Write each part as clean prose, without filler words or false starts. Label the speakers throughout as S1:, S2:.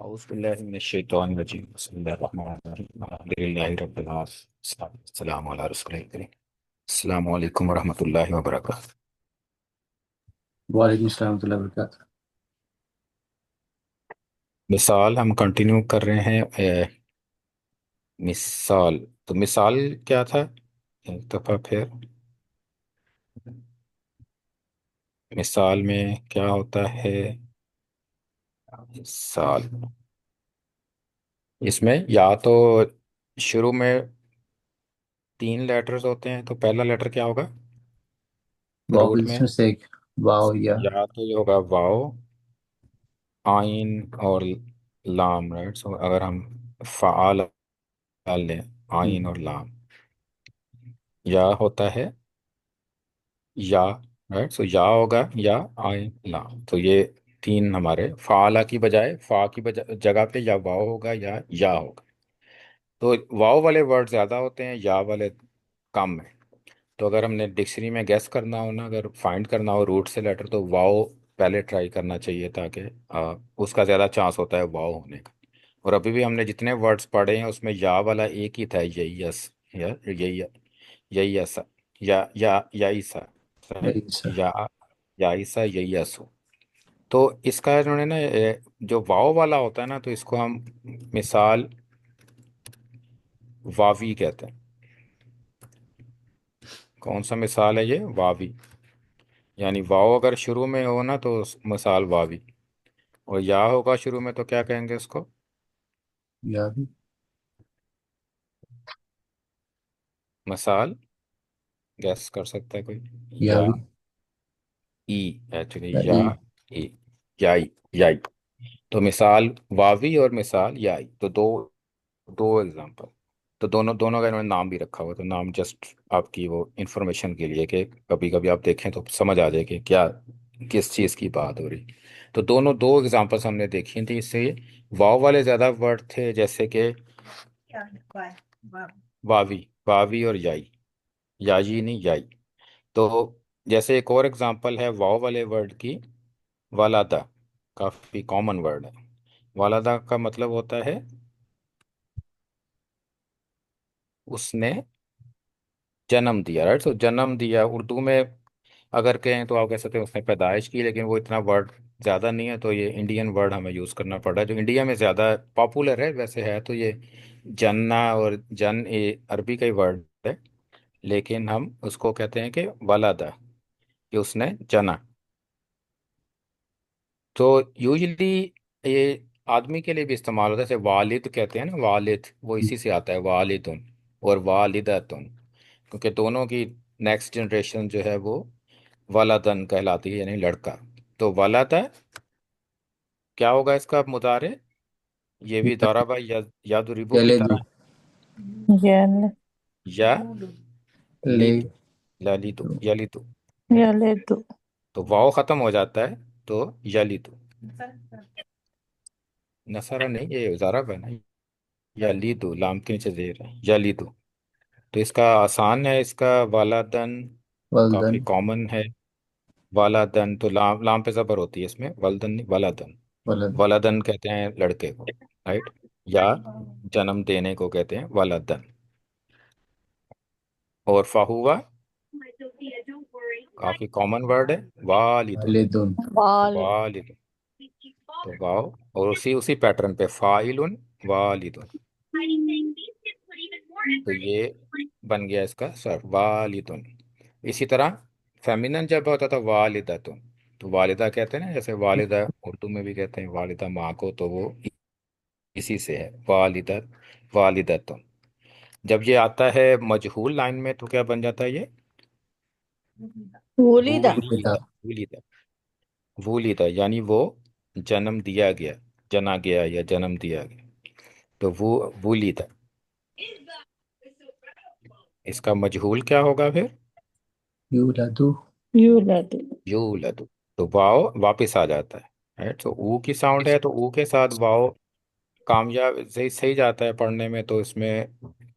S1: औज़ुबिल्लाहिमिनश्शैतानिर्रजीम बिस्मिल्लाहिर्रहमानिर्रहीम अल्हम्दुलिल्लाहि रब्बिल आलमीन अस्सलामु अला रसूलिल करीम अस्सलामु अलैकुम वरहमतुल्लाहि वबरकातुहू।
S2: वालेकुम अस्सलाम warahmatullahi wabarakatuh।
S1: मिसाल हम कंटिन्यू कर रहे हैं। मिसाल, तो मिसाल क्या था? एक दफ़ा फिर मिसाल में क्या होता है? मिसाल इसमें या तो शुरू में तीन लेटर्स होते हैं, तो पहला लेटर क्या होगा रूट
S2: वाविल
S1: में?
S2: इसमें से एक वाव या
S1: या तो ये होगा वाओ, आइन और लाम, राइट। सो अगर हम फ़ाल डाल लें, आइन
S2: हम्म,
S1: और लाम, या होता है या, राइट। सो या होगा या, आइन लाम। तो ये तीन हमारे फ़ाला की बजाय, फ़ा की बजाय जगह पे या वाओ होगा या होगा। तो वाओ वाले वर्ड ज़्यादा होते हैं, या वाले कम है। तो अगर हमने डिक्शनरी में गैस करना हो ना, अगर फाइंड करना हो रूट से लेटर, तो वाओ पहले ट्राई करना चाहिए, ताकि उसका ज़्यादा चांस होता है वाओ होने का। और अभी भी हमने जितने वर्ड्स पढ़े हैं उसमें या वाला एक ही था, यही यस, या यही, यही यसा, या ईसा, राइट।
S2: यही सर।
S1: या ईसा, यही यसु। तो इसका इन्होंने ना जो वाओ वाला होता है ना, तो इसको हम मिसाल वावी कहते हैं। कौन सा मिसाल है ये? वावी। यानी वाओ अगर शुरू में हो ना, तो मिसाल वावी। और या होगा शुरू में, तो क्या कहेंगे इसको?
S2: या भी।
S1: मिसाल गैस कर सकता है कोई?
S2: या
S1: या
S2: भी।
S1: ई, एक्चुअली
S2: या
S1: या
S2: ई।
S1: ई, याई। तो मिसाल वावी और मिसाल याई, तो दो दो एग्जांपल। तो दोनों दोनों का इन्होंने नाम भी रखा हुआ है, तो नाम जस्ट आपकी वो इंफॉर्मेशन के लिए, कि कभी कभी आप देखें तो समझ आ जाए कि क्या, किस चीज़ की बात हो रही। तो दोनों दो एग्जांपल्स हमने देखी थी इससे। वाव वाले ज़्यादा वर्ड थे, जैसे कि वावी, वावी और याई नहीं, याई। तो जैसे एक और एग्जांपल है वाव वाले वर्ड की, वालादा। काफ़ी कॉमन वर्ड है। वालादा का मतलब होता है उसने जन्म दिया, राइट। तो जन्म दिया उर्दू में अगर कहें तो आप कह सकते हैं उसने पैदाइश की, लेकिन वो इतना वर्ड ज़्यादा नहीं है, तो ये इंडियन वर्ड हमें यूज़ करना पड़ रहा है, जो इंडिया में ज़्यादा पॉपुलर है। वैसे है तो ये जन्ना और जन, ये अरबी का ही वर्ड है, लेकिन हम उसको कहते हैं कि वलादा, कि उसने जना। तो यूजली ये आदमी के लिए भी इस्तेमाल होता है, जैसे वालिद कहते हैं ना, वालिद वो इसी से आता है, वालिदुन और वालिदतुन। क्योंकि दोनों की नेक्स्ट जनरेशन जो है वो वलादन कहलाती है, यानी लड़का। तो वलादा क्या होगा इसका मुतारे? ये भी दौराबा या यादुरिबु की
S2: यलेदु।
S1: तरह, या
S2: ले
S1: लीदु, ललीदु,
S2: दो।
S1: यलिदु।
S3: या ले दो।
S1: तो वाव खत्म हो जाता है, तो यलिदु। नसरा नहीं, ये ज़ारब है ना। यलिदु लाम के नीचे जेर है, यलिदु। तो इसका आसान है, इसका वालादन काफ़ी
S2: वल्दन।
S1: कॉमन है। वालादन तो लाम लाम पे ज़बर होती है इसमें, वल्दन नहीं, वालादन।
S2: वलद।
S1: वलादन कहते हैं लड़के को, राइट। या जन्म देने को कहते हैं वलादन। और फाहुआ काफी कॉमन वर्ड है, वालिदुन।
S2: वालिदुन।
S3: बाल।
S1: वालिदुन, तो वाव, और उसी उसी पैटर्न पे फाइलुन, वालिदुन। तो ये बन गया इसका सर, वालिदुन। इसी तरह फेमिनन जब होता था वालिदतुन, तो वालिदा कहते हैं ना, जैसे वालिदा उर्दू में भी कहते हैं वालिदा माँ को, तो वो इसी से है, वालिदा, वालिदतुन। जब ये आता है मजहूल लाइन में, तो क्या बन जाता है ये?
S3: वलीदा।
S2: वलीदा।
S1: वूलीदा, वूलीदा, वूलीदा, यानी वो जन्म दिया गया, जना गया या जन्म दिया गया। तो वो वूलीदा। इसका मजहूल क्या होगा फिर?
S2: यूलदु।
S3: यूलद।
S1: यूलदु। तो वाव वापस आ जाता है, राइट। तो ऊ की साउंड है, तो ऊ के साथ वाव कामयाब सही सही जाता है पढ़ने में, तो इसमें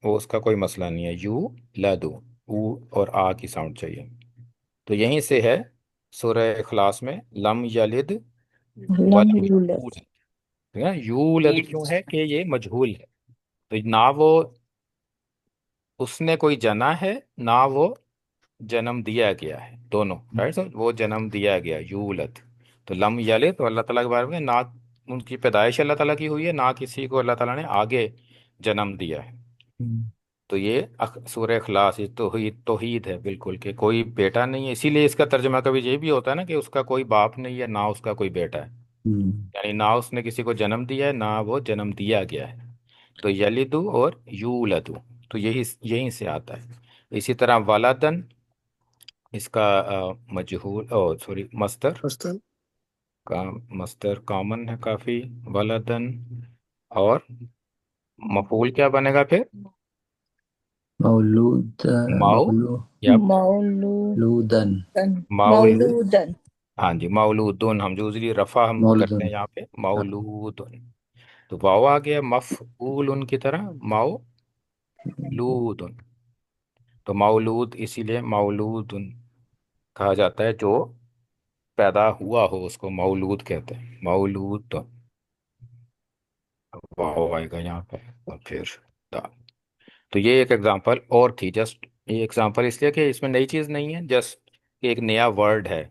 S1: वो उसका कोई मसला नहीं है। यू लदु, ऊ और आ की साउंड चाहिए। तो यहीं से है सूरह इखलास में, लम यलिद
S3: लम
S1: वलम
S3: यूलद।
S1: यूलद। ठीक है। यूलद क्यों है कि ये मजहूल है, तो ना वो उसने कोई जना है, ना वो जन्म दिया गया है, दोनों राइट। सो वो जन्म दिया गया यूलद। तो लम यलिद, तो अल्लाह ताला के बारे में ना उनकी पैदाइश अल्लाह ताला की हुई है, ना किसी को अल्लाह ताला ने आगे जन्म दिया है। तो ये सूरह इखलास, ये तौहीद है बिल्कुल, कि कोई बेटा नहीं है। इसीलिए इसका तर्जमा कभी ये भी होता है ना कि उसका कोई बाप नहीं है, ना उसका कोई बेटा है। यानी ना उसने किसी को जन्म दिया है, ना वो जन्म दिया गया है। तो यलिदु और यूलदु, तो यही यहीं से आता है। इसी तरह वलादन, इसका मजहूल, ओ सॉरी, मस्तर
S2: मस्तन।
S1: का, मस्तर कॉमन है काफी, वलदन। और मफूल क्या बनेगा फिर?
S2: मौलूद।
S1: माउ, या
S3: मौलूदन।
S2: मौलूदन।
S1: माउलूद।
S3: मौलूदन।
S1: हाँ जी, मौलूदुन, हम यूजली रफा हम करते
S2: मौलूदन।
S1: हैं यहाँ पे, मौलूदुन। तो वाव आ गया मफऊल उनकी तरह, माउलूदुन। तो मौलूद इसीलिए मौलूदुन कहा जाता है, जो पैदा हुआ हो उसको मौलूद कहते हैं, मौलूद। वाव आएगा यहाँ पे, और फिर दाल। तो ये एक एग्जांपल और थी, जस्ट ये एग्जांपल इसलिए कि इसमें नई चीज़ नहीं है, जस्ट एक नया वर्ड है,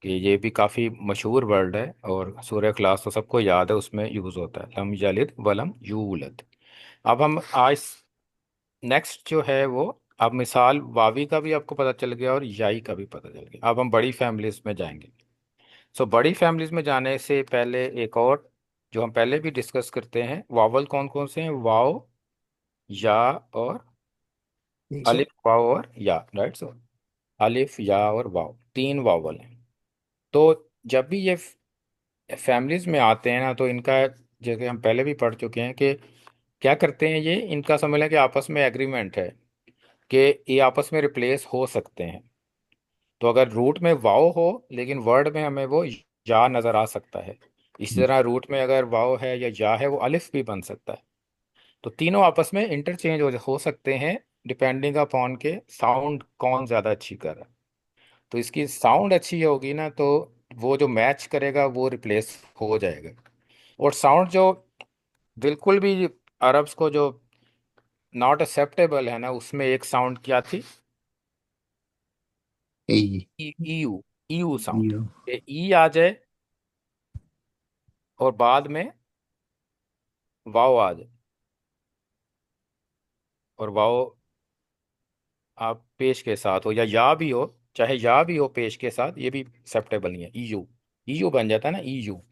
S1: कि ये भी काफ़ी मशहूर वर्ड है, और सूरह इखलास तो सबको याद है, उसमें यूज़ होता है, लम यलिद वलम यूलद। अब हम आज नेक्स्ट जो है वो, अब मिसाल वावी का भी आपको पता चल गया और याई का भी पता चल गया। अब हम बड़ी फैमिलीज में जाएंगे। सो बड़ी फैमिलीज में जाने से पहले एक और, जो हम पहले भी डिस्कस करते हैं, वावल कौन कौन से हैं? वाव, या और
S2: पेशा।
S1: अलिफ, वाव और या, राइट। सो अलिफ, या और वाव, तीन वावल हैं। तो जब भी ये फैमिलीज में आते हैं ना, तो इनका, जैसे हम पहले भी पढ़ चुके हैं, कि क्या करते हैं ये, इनका समझ लें कि आपस में एग्रीमेंट है कि ये आपस में रिप्लेस हो सकते हैं। तो अगर रूट में वाव हो लेकिन वर्ड में हमें वो या नज़र आ सकता है, इसी तरह रूट में अगर वाव है या या है, वो अलिफ भी बन सकता है। तो तीनों आपस में इंटरचेंज हो सकते हैं, डिपेंडिंग अपॉन के साउंड कौन ज़्यादा अच्छी कर रहा है। तो इसकी साउंड अच्छी होगी ना, तो वो जो मैच करेगा वो रिप्लेस हो जाएगा। और साउंड जो बिल्कुल भी अरब्स को जो नॉट एक्सेप्टेबल है ना, उसमें एक साउंड क्या थी?
S2: A.
S1: EU, EU sound.
S2: U.
S1: E आ जाए और बाद में वाओ आ जाए, और वाओ आप पेश के साथ हो, या भी हो, चाहे या भी हो पेश के साथ, ये भी एक्सेप्टेबल नहीं है। ईयू, ईयू बन जाता है ना, ईयू।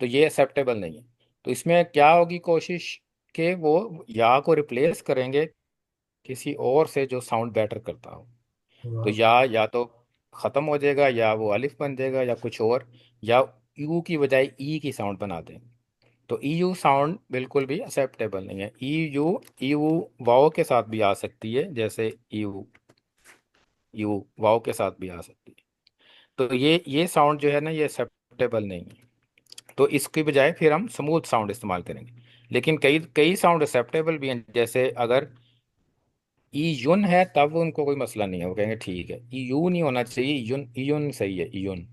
S1: तो ये एक्सेप्टेबल नहीं है। तो इसमें क्या होगी कोशिश, कि वो या को रिप्लेस करेंगे किसी और से जो साउंड बेटर करता हो। तो
S2: वाह।
S1: या तो ख़त्म हो जाएगा, या वो अलिफ बन जाएगा, या कुछ और, या यू की बजाय ई की साउंड बना दें। तो ई यू साउंड बिल्कुल भी एक्सेप्टेबल नहीं है। ई यू वाओ के साथ भी आ सकती है, जैसे यू, यू वाओ के साथ भी आ सकती है। तो ये साउंड जो है ना, ये एक्सेप्टेबल नहीं है। तो इसकी बजाय फिर हम स्मूथ साउंड इस्तेमाल करेंगे। लेकिन कई कई साउंड एक्सेप्टेबल भी हैं, जैसे अगर ई युन है तब उनको कोई मसला नहीं है, वो कहेंगे ठीक है। ई यू नहीं होना चाहिए, युन, ई युन सही है, ई युन।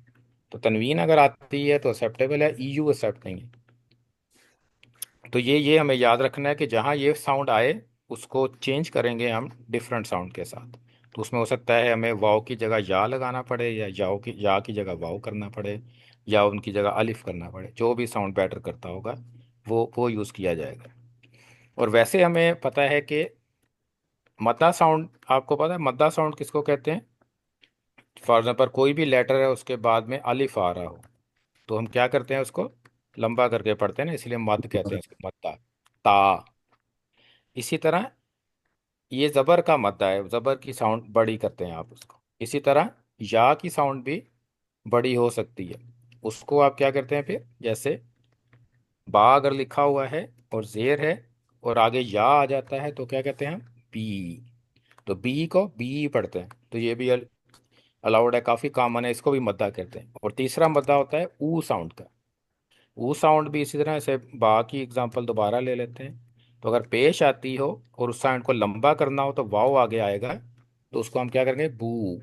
S1: तो तनवीन अगर आती है तो एक्सेप्टेबल है, ई यू एक्सेप्ट नहीं है। तो ये हमें याद रखना है कि जहाँ ये साउंड आए उसको चेंज करेंगे हम डिफरेंट साउंड के साथ। तो उसमें हो सकता है हमें वाव की जगह या लगाना पड़े, या या की जगह वाव करना पड़े, या उनकी जगह अलिफ करना पड़े, जो भी साउंड बेटर करता होगा वो यूज़ किया जाएगा। और वैसे हमें पता है कि मद्दा साउंड, आपको पता है मद्दा साउंड किसको कहते हैं? फॉर एग्जाम्पल कोई भी लेटर है उसके बाद में अलिफ आ रहा हो, तो हम क्या करते हैं, उसको लंबा करके पढ़ते हैं ना, इसलिए मद कहते हैं उसको, मद्दा, ता। इसी तरह ये जबर का मद्दा है, जबर की साउंड बड़ी करते हैं आप उसको। इसी तरह या की साउंड भी बड़ी हो सकती है, उसको आप क्या करते हैं फिर, जैसे बा अगर लिखा हुआ है और जेर है और आगे या आ जाता है, तो क्या कहते हैं हम? बी। तो बी को बी पढ़ते हैं, तो ये भी अलाउड है, काफ़ी कॉमन है, इसको भी मद्दा कहते हैं। और तीसरा मद्दा होता है ऊ साउंड का। ऊ साउंड भी इसी तरह से, बा की एग्जांपल दोबारा ले लेते हैं। तो अगर पेश आती हो और उस साउंड को लंबा करना हो तो वाव आगे आएगा, तो उसको हम क्या करेंगे? बू,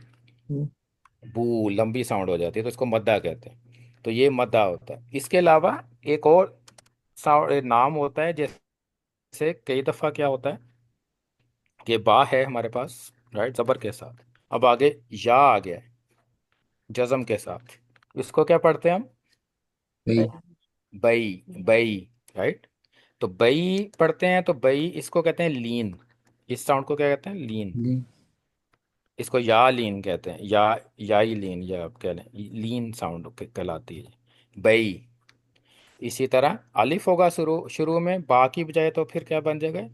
S1: बू लंबी साउंड हो जाती है, तो इसको मद्दा कहते हैं। तो ये मद्दा होता है। इसके अलावा एक और नाम होता है, जैसे कई दफा क्या होता है कि बा है हमारे पास, राइट, जबर के साथ, अब आगे या आ गया है जज्म के साथ, इसको क्या पढ़ते हैं हम?
S2: बई,
S1: बई, बई, राइट। तो बई पढ़ते हैं, तो बई इसको कहते हैं लीन, इस साउंड को क्या कहते हैं? लीन।
S2: ली,
S1: इसको या लीन कहते हैं, या ही लीन, या आप कह लें लीन साउंड कहलाती है बई। इसी तरह अलिफ होगा शुरू शुरू में बा की बजाय, तो फिर क्या बन जाएगा?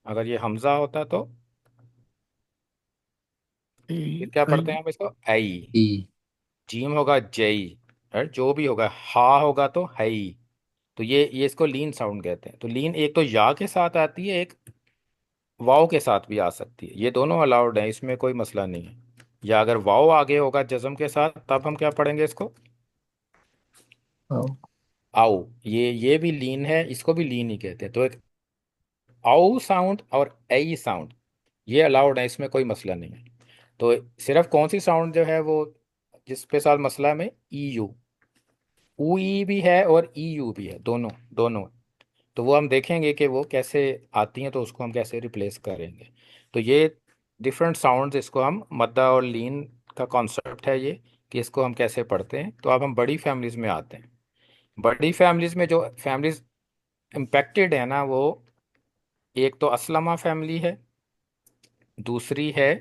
S1: अगर ये हमजा होता तो फिर क्या
S3: आई
S1: पढ़ते हैं हम इसको? आई।
S2: ई,
S1: जीम होगा जई, राइट, जो भी होगा, हा होगा तो हई। तो ये इसको लीन साउंड कहते हैं। तो लीन एक तो या के साथ आती है, एक वाव के साथ भी आ सकती है, ये दोनों अलाउड है, इसमें कोई मसला नहीं है। या अगर वाव आगे होगा जज्म के साथ, तब हम क्या पढ़ेंगे इसको?
S2: आओ,
S1: आओ। ये भी लीन है, इसको भी लीन ही कहते हैं। तो एक आओ साउंड और ऐ साउंड ये अलाउड है, इसमें कोई मसला नहीं है। तो सिर्फ कौन सी साउंड जो है वो जिस पे साथ मसला में, ई यू, ऊ ई भी है और ई यू भी है, दोनों दोनों। तो वो हम देखेंगे कि वो कैसे आती हैं, तो उसको हम कैसे रिप्लेस करेंगे। तो ये डिफरेंट साउंड्स, इसको हम मद्दा और लीन का कॉन्सेप्ट है ये, कि इसको हम कैसे पढ़ते हैं। तो अब हम बड़ी फैमिलीज में आते हैं। बड़ी फैमिलीज में जो फैमिलीज इम्पेक्टेड है ना, वो एक तो असलमा फैमिली है, दूसरी है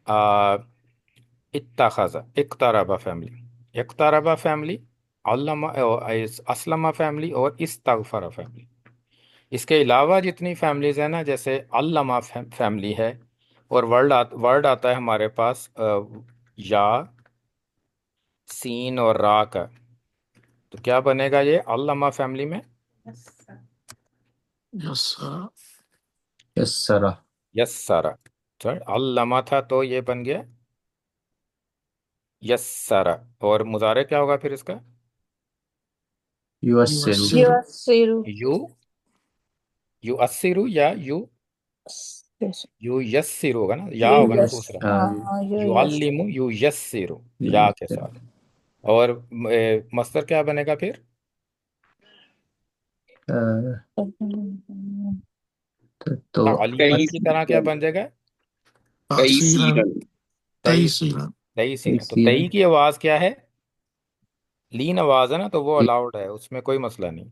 S1: आ, इत्ताखज़ा इक़्तरबा फैमिली, इक़्तरबा फैमिली, अल्लमा असलमा फैमिली और इस्तगफरा फैमिली। इसके अलावा जितनी फैमिलीज है ना, जैसे अल्लमा फैमिली है, और वर्ड आता है हमारे पास या, सीन और रा का। तो क्या बनेगा ये अल्लमा फैमिली में?
S3: यस
S2: यस्सरा,
S1: यस्सरा। सर अल्लमा था तो ये बन गया यस्सरा। और मुजारे क्या होगा फिर इसका?
S2: युअस्सिरु,
S3: युवसिरु
S4: युवसिरु
S1: यू, यू अस्सिरु, या यू यस्सिरु होगा ना, या
S4: यू
S1: होगा ना
S4: यस
S1: दूसरा।
S4: हाँ यू
S1: यू
S4: यस
S1: अल्लिमु, यू यस्सिरु, या के
S2: युअस्सिरु,
S1: साथ। और मस्तर क्या बनेगा फिर?
S2: अ, तो
S1: तालीमन की तरह क्या बन जाएगा?
S3: तासीरन
S1: तई,
S3: तयसीरन
S1: तई सीरन। तो
S2: तैसीरन,
S1: तई की आवाज क्या है? लीन आवाज है ना, तो वो अलाउड है, उसमें कोई मसला नहीं।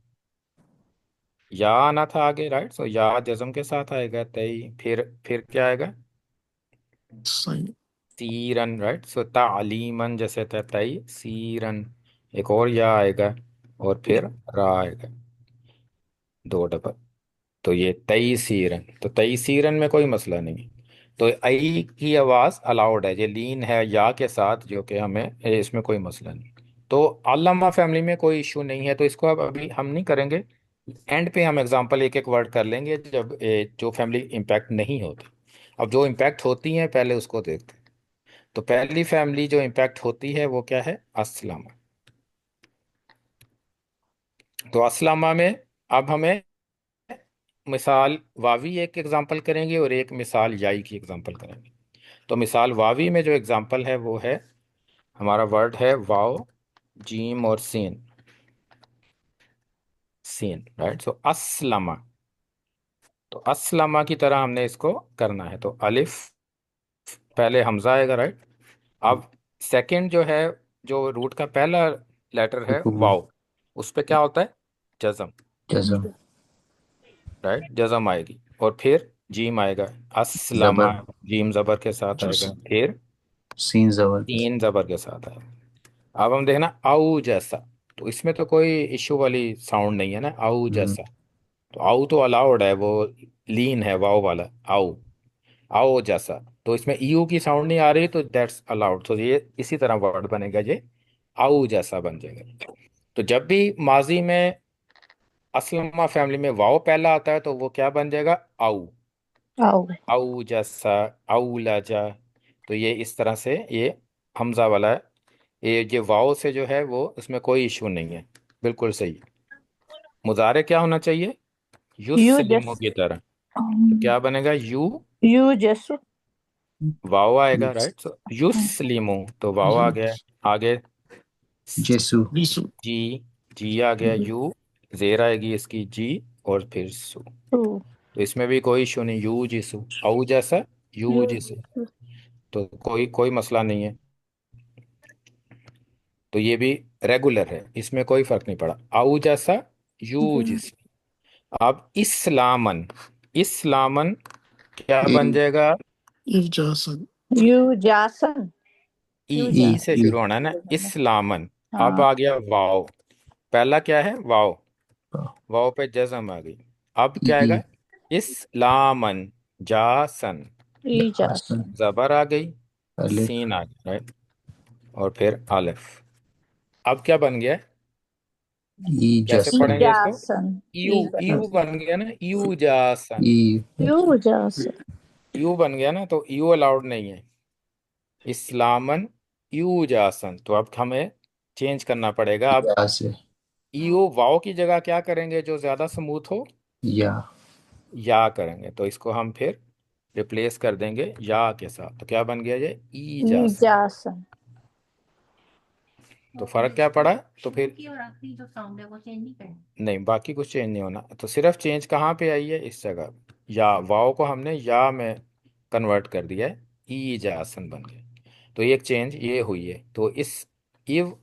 S1: या आना था आगे, राइट, सो या जज्म के साथ आएगा तई, फिर क्या आएगा?
S3: सही
S1: सीरन, राइट, सो तालीमन जैसे था तई सीरन। एक और या आएगा, और फिर रा आएगा, दो डबल। तो ये तई सीरन, तो तई सीरन में कोई मसला नहीं। तो आई की आवाज अलाउड है, ये लीन है या के साथ, जो कि हमें इसमें कोई मसला नहीं। तो अल्लामा फैमिली में कोई इशू नहीं है, तो इसको अब अभी हम नहीं करेंगे। एंड पे हम एग्जांपल एक एक वर्ड कर लेंगे, जब जो फैमिली इम्पैक्ट नहीं होती। अब जो इम्पैक्ट होती हैं पहले उसको देखते हैं। तो पहली फैमिली जो इम्पैक्ट होती है वो क्या है? अस्लामा। तो अस्लामा में अब हमें मिसाल वावी एक एग्जांपल करेंगे, और एक मिसाल याई की एग्जांपल करेंगे। तो मिसाल वावी में जो एग्जांपल है वो है, हमारा वर्ड है वाव, जीम और सीन, सीन, राइट। सो अस्लमा, तो अस्लमा की तरह हमने इसको करना है। तो अलिफ, पहले हमजा आएगा, राइट। अब सेकंड जो है, जो रूट का पहला लेटर है
S2: सुकून,
S1: वाव, उस पे क्या होता है? जज़म,
S2: जज़म,
S1: राइट, जज़म आएगी। और फिर जीम आएगा, अस्लमा,
S2: जबर,
S1: जीम जबर के साथ
S3: जस
S1: आएगा, फिर
S2: सीन जबर के
S1: तीन जबर के साथ आएगा। अब हम देखना आऊ जैसा, तो इसमें तो कोई इश्यू वाली साउंड नहीं है ना, आऊ
S2: साथ,
S1: जैसा। तो आऊ तो अलाउड है, वो लीन है वाव वाला आऊ, आओ जैसा। तो इसमें ईयू की साउंड नहीं आ रही, तो दैट्स अलाउड। तो ये इसी तरह वर्ड बनेगा, ये आओ जैसा बन जाएगा। तो जब भी माजी में असलमा फैमिली में वाव पहला आता है, तो वो क्या बन जाएगा? आऊ,
S4: आओ
S1: आऊ जैसा, आऊ लाजा। तो ये इस तरह से ये हमजा वाला है, ये वाव से जो है वो, इसमें कोई इशू नहीं है, बिल्कुल सही। मुजारे क्या होना चाहिए?
S4: यू जस
S1: युस्लिमु की तरह। तो क्या बनेगा? यू,
S4: यू जस
S1: वाव आएगा, राइट, सो युस्लिमु, तो वाव आ गया। आगे
S2: जेसु,
S3: बिसु
S1: जी, जी आ गया, यू, जेर आएगी इसकी जी, और फिर सु।
S4: सु।
S1: तो इसमें भी कोई इशू नहीं, यू जिसु, औ जैसा यू
S4: यू
S1: जिसु, तो कोई कोई मसला नहीं है। तो ये भी रेगुलर है, इसमें कोई फर्क नहीं पड़ा। औ जैसा यू
S4: यू
S1: जिस। अब इस्लामन, इस्लामन क्या
S2: ई
S1: बन जाएगा?
S3: इजासन।
S4: यू जासन।
S1: ई,
S4: यू
S2: ई
S1: ई से
S2: ई
S1: शुरू होना है ना, इस्लामन। अब
S4: हाँ।
S1: आ गया वाव, पहला क्या है वाव,
S2: वाह,
S1: वाव पे जज़म आ गई। अब क्या
S2: ई
S1: आएगा? इस्लामन, जासन,
S4: ई
S2: जासन,
S4: जासन।
S1: जबर आ गई,
S2: अलिफ,
S1: सीन आ गई, राइट, और फिर अलिफ। अब क्या बन गया?
S2: ई
S1: कैसे
S4: ई
S2: जसन,
S1: पढ़ेंगे इसको?
S4: जासन।
S1: यू,
S4: ई
S1: यू
S4: जासन।
S1: बन गया ना, यू जासन।
S2: ई
S4: यू जासन।
S1: यू बन गया ना, तो यू अलाउड नहीं है। इस्लामन यू जासन, तो अब हमें चेंज करना पड़ेगा। अब
S2: या से,
S1: यू वाओ की जगह क्या करेंगे जो ज्यादा स्मूथ हो?
S2: या,
S1: या करेंगे। तो इसको हम फिर रिप्लेस कर देंगे या के साथ। तो क्या बन गया ये? ई
S4: ई
S1: जासन।
S4: जासन।
S1: तो फर्क क्या पड़ा? तो फिर नहीं, बाकी कुछ चेंज नहीं होना। तो सिर्फ चेंज कहाँ पे आई है? इस जगह, या वाओ को हमने या में कन्वर्ट कर दिया है, ई जासन बन गया। तो एक चेंज ये हुई है। तो इस इव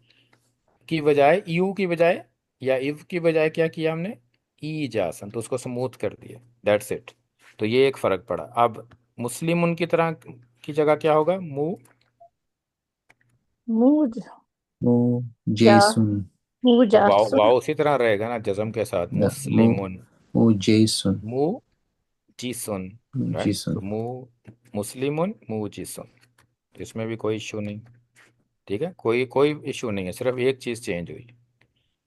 S1: की बजाय, यू की बजाय या इव की बजाय क्या किया हमने? ई जासन, तो उसको स्मूथ कर दिया, दैट्स इट। तो ये एक फर्क पड़ा। अब मुस्लिम उनकी तरह की जगह क्या होगा? मु,
S4: मूज
S2: मु,
S4: जा
S2: जेसुन,
S4: मू
S1: तो वाओ,
S4: जासुन।
S1: वाओ उसी तरह रहेगा ना जज़म के साथ,
S2: या, मु,
S1: मुस्लिमुन,
S2: मु जेसुन,
S1: मु जीसुन, राइट। तो
S2: जीसुन,
S1: मु मुस्लिमुन, मु जीसुन। तो इसमें भी कोई इशू नहीं, ठीक है, कोई कोई इशू नहीं है, सिर्फ एक चीज चेंज हुई।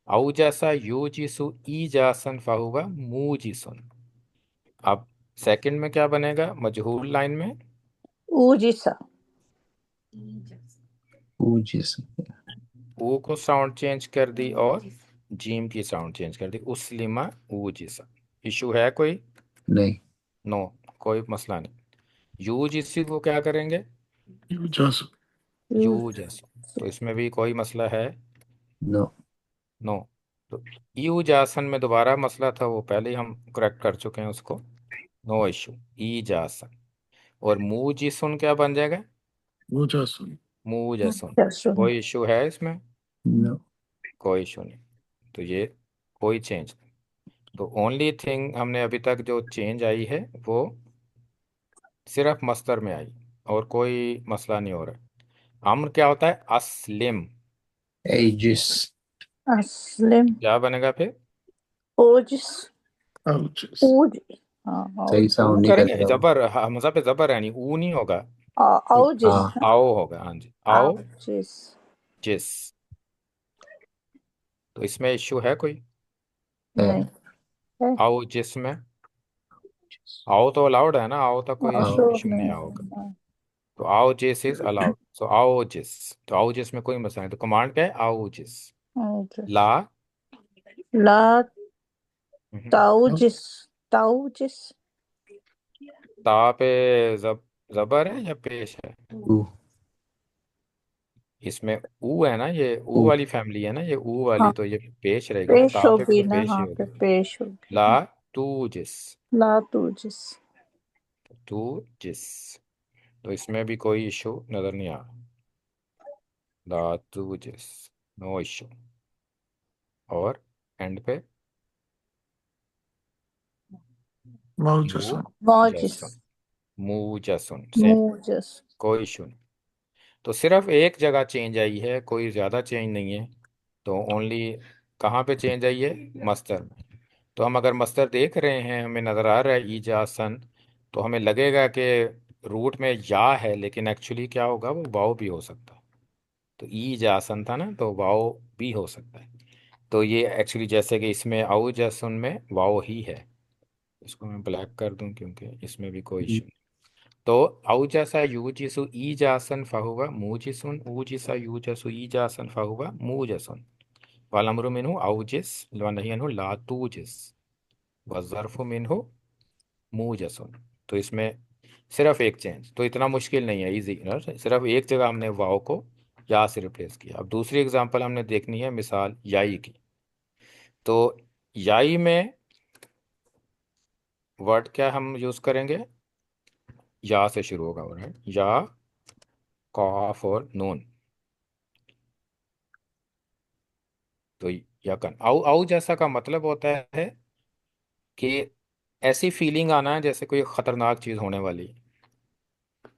S1: औ जैसा यू जीसु ई जासन फाहुगा मू जीसुन। अब सेकंड में क्या बनेगा मजहूल लाइन में?
S4: ऊजिसा।
S2: उ जेसुन,
S1: ऊ को साउंड चेंज कर दी और जीम की साउंड चेंज कर दी, उस्लिमा ऊ जीसा। इशू है कोई?
S2: नहीं,
S1: नो, कोई मसला नहीं। यू जिससी को क्या करेंगे?
S3: इजासन।
S4: यू
S1: यू जैसा। तो इसमें भी कोई मसला है?
S2: No,
S1: no. तो यू जासन में दोबारा मसला था, वो पहले ही हम करेक्ट कर चुके हैं उसको, नो इशू। ई जासन। और मू जिसुन क्या बन जाएगा?
S3: मुजासन।
S1: मू जैसन।
S4: जासुन।
S1: कोई इशू है इसमें?
S2: नो,
S1: कोई इशू नहीं। तो ये कोई चेंज नहीं। तो ओनली थिंग हमने अभी तक जो चेंज आई है वो सिर्फ मस्तर में आई, और कोई मसला नहीं हो रहा। अम्र क्या होता है? अस्लिम।
S2: एजिस,
S4: अस्लिम।
S1: क्या बनेगा फिर?
S4: ओजिस।
S3: आउचेस।
S4: ऊज। हाँ
S2: सही
S4: ओजिस।
S1: ऊ
S2: साउंड निकल
S1: करेंगे,
S2: रहा हो।
S1: जबर हमजा पे जबर है नहीं, ऊ नहीं होगा। तो
S4: ओजिस।
S2: हाँ,
S1: आओ होगा, हाँ जी, आओ
S4: ओजिस।
S1: जिस। तो इसमें इश्यू है कोई?
S4: नहीं
S2: है,
S4: है।
S1: आओ जिस में, आओ तो अलाउड है ना, आओ तक कोई
S2: हाँ,
S4: शो
S1: इशू नहीं होगा।
S4: नहीं।
S1: तो आओ जिस इज अलाउड, सो आओ जिस। तो आओ जिस में कोई मसला नहीं। तो कमांड क्या है? आओ जिस।
S4: ओजिस।
S1: ला,
S4: ला
S1: हम्म,
S4: ताऊजिस। ताऊजिस।
S1: ता पे जबर है या पेश है?
S2: उ,
S1: इसमें ऊ है ना, ये ऊ
S2: उ,
S1: वाली फैमिली है ना, ये ऊ वाली,
S4: हाँ
S1: तो ये पेश रहेगी ना,
S4: पेश
S1: ता पे
S4: होगी
S1: तो
S4: ना,
S1: पेश ही
S4: हाँ पे
S1: होगी।
S4: पेश होगी।
S1: ला
S4: हाँ।
S1: तू जिस,
S4: ला तूजिस।
S1: तू जिस। तो इसमें भी कोई इशू नजर नहीं आ रहा। ला तू जिस, नो इशू। और एंड पे मू
S3: मौजसन।
S4: मौजिस।
S1: जैसन, मू जैसन सेम,
S4: मूजस।
S1: कोई इशू नहीं। तो सिर्फ एक जगह चेंज आई है, कोई ज़्यादा चेंज नहीं है। तो ओनली कहाँ पे चेंज आई है? मस्तर में। तो हम अगर मस्तर देख रहे हैं, हमें नज़र आ रहा है ईजासन, तो हमें लगेगा कि रूट में या है, लेकिन एक्चुअली क्या होगा, वो वाव भी हो सकता है। तो ईजासन था ना, तो वाव भी हो सकता है। तो ये एक्चुअली जैसे कि इसमें औ जैसन में वाव ही है। इसको मैं ब्लैक कर दूं क्योंकि इसमें भी कोई
S2: इ,
S1: इशू। तो औ जैसा यू जिसु ई जासन फाहुवा मू जिसुन, ऊ जैसा यू जसु ई जासन फाहुवा मू जसन। वलम्रु मिनहु औ जिस, व नहियनु ला तू जिस, व ज़र्फु मिनहु मू जसन। तो इसमें सिर्फ एक चेंज, तो इतना मुश्किल नहीं है, इजी। सिर्फ एक जगह हमने वाव को या से रिप्लेस किया। अब दूसरी एग्जांपल हमने देखनी है, मिसाल याई की। तो याई में वर्ड क्या हम यूज करेंगे? या से शुरू होगा वर्ड, या, कॉफ और नून। तो यकन, औ औ जैसा का मतलब होता है कि ऐसी फीलिंग आना है जैसे कोई खतरनाक चीज होने वाली है।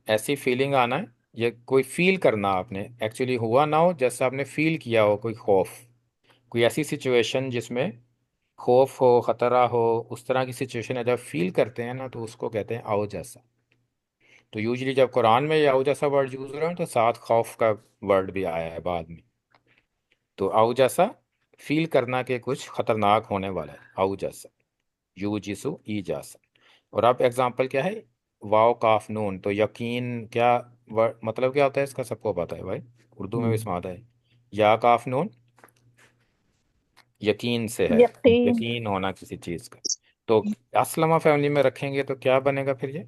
S1: ऐसी फीलिंग आना है, ये कोई फील करना आपने, एक्चुअली हुआ ना हो, जैसा आपने फील किया हो कोई खौफ, कोई ऐसी सिचुएशन जिसमें खौफ हो, खतरा हो, उस तरह की सिचुएशन है जब फील करते हैं ना, तो उसको कहते हैं आओ जैसा। तो यूजली जब कुरान में ये आओ जैसा वर्ड यूज हो रहा है तो साथ खौफ का वर्ड भी आया है बाद में। तो आओ जैसा फील करना कि कुछ खतरनाक होने वाला है, आओ जैसा। यू जिसु ई जैसा। और अब एग्जाम्पल क्या है? वाओ काफ नून, तो यकीन क्या मतलब क्या होता है इसका? सबको पता है भाई, उर्दू में भी इसमें आता है। या काफ नून यकीन से है,
S4: यकीन।
S1: यकीन होना किसी चीज का। तो असलमा फैमिली में रखेंगे तो क्या बनेगा फिर ये?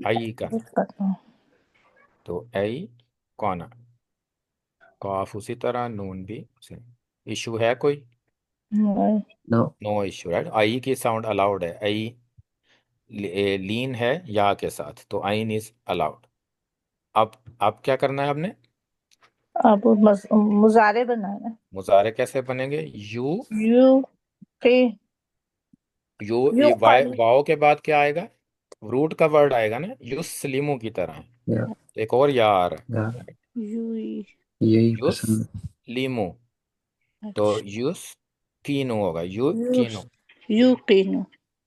S1: आई का।
S4: करना।
S1: तो आई कौन, काफ उसी तरह, नून भी उसी। इशू है कोई?
S4: नहीं।
S2: No.
S1: No issue, right. I की साउंड अलाउड है। आई लीन है या के साथ, तो आइन इज अलाउड। अब क्या करना है हमने?
S4: अब मुजारे बनाना है।
S1: मुजारे कैसे बनेंगे? यू,
S4: यू के
S1: यू,
S4: यू
S1: ये
S4: कान
S1: वाओ के बाद क्या आएगा? रूट का वर्ड आएगा ना, युस्लिमु की तरह।
S2: Yeah.
S1: एक और या आ रहा
S2: Yeah.
S1: है,
S4: यू।
S2: यही पसंद है.
S1: युस्लिमु। तो
S4: अच्छा।
S1: युस कीनो होगा, यू
S4: यू
S1: कीनो,
S4: यू कीनो।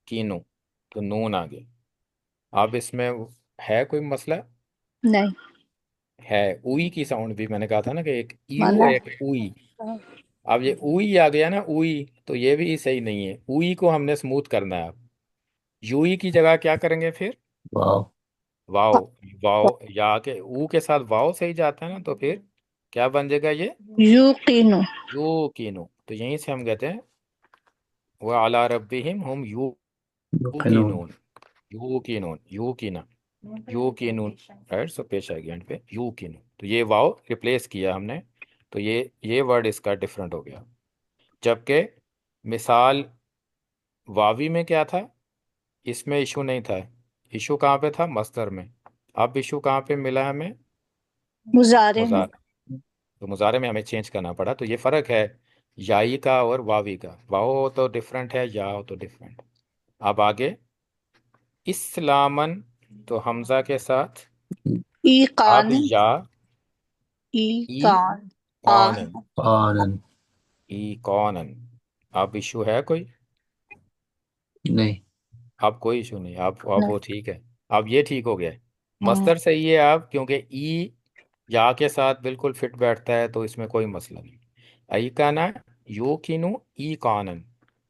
S1: कीनो। तो नून आ गया। अब इसमें है कोई मसला?
S4: नहीं।
S1: है। उई की साउंड भी मैंने कहा था ना कि एक यू
S4: माना।
S1: एक उई। अब ये उई आ गया ना, उई, तो ये भी सही नहीं है। उई को हमने स्मूथ करना है। अब यूई की जगह क्या करेंगे फिर?
S2: वाओ.
S1: वाओ। वाओ या के ऊ के साथ वाओ सही जाता है ना, तो फिर क्या बन जाएगा ये?
S4: You Keanu.
S1: यू कीनू। तो यहीं से हम कहते हैं वो अला रब्बिहिम हम यू
S2: कानून.
S1: कीनून। यू कीनून, यू कीना, यू कीनून। राइट, सो पेश आएगी एंड पे, यू कीनू। तो ये वाओ रिप्लेस किया हमने। तो ये वर्ड इसका डिफरेंट हो गया। जबकि मिसाल वावी में क्या था? इसमें इशू नहीं था। इशू कहाँ पे था? मस्दर में। अब इशू कहाँ पे मिला हमें?
S4: मुजारे में।
S1: मुजारे। तो मुजारे में हमें चेंज करना पड़ा। तो ये फर्क है याई का और वावी का। वाओ हो तो डिफरेंट है, या हो तो डिफरेंट। अब आगे इस्लामन, तो हमजा के साथ।
S4: ई
S1: अब
S4: कान।
S1: या,
S4: ई
S1: ई
S4: कान।
S1: कौनन,
S4: आन।
S2: कानून.
S1: ई कौनन। अब इशू है कोई?
S2: नहीं.
S1: अब कोई इशू नहीं। अब वो
S4: नहीं।
S1: ठीक है। अब ये ठीक हो गया है।
S4: हम्म।
S1: मस्दर सही है अब, क्योंकि ई या के साथ बिल्कुल फिट बैठता है, तो इसमें कोई मसला नहीं। आई काना यूकिनु ई कानन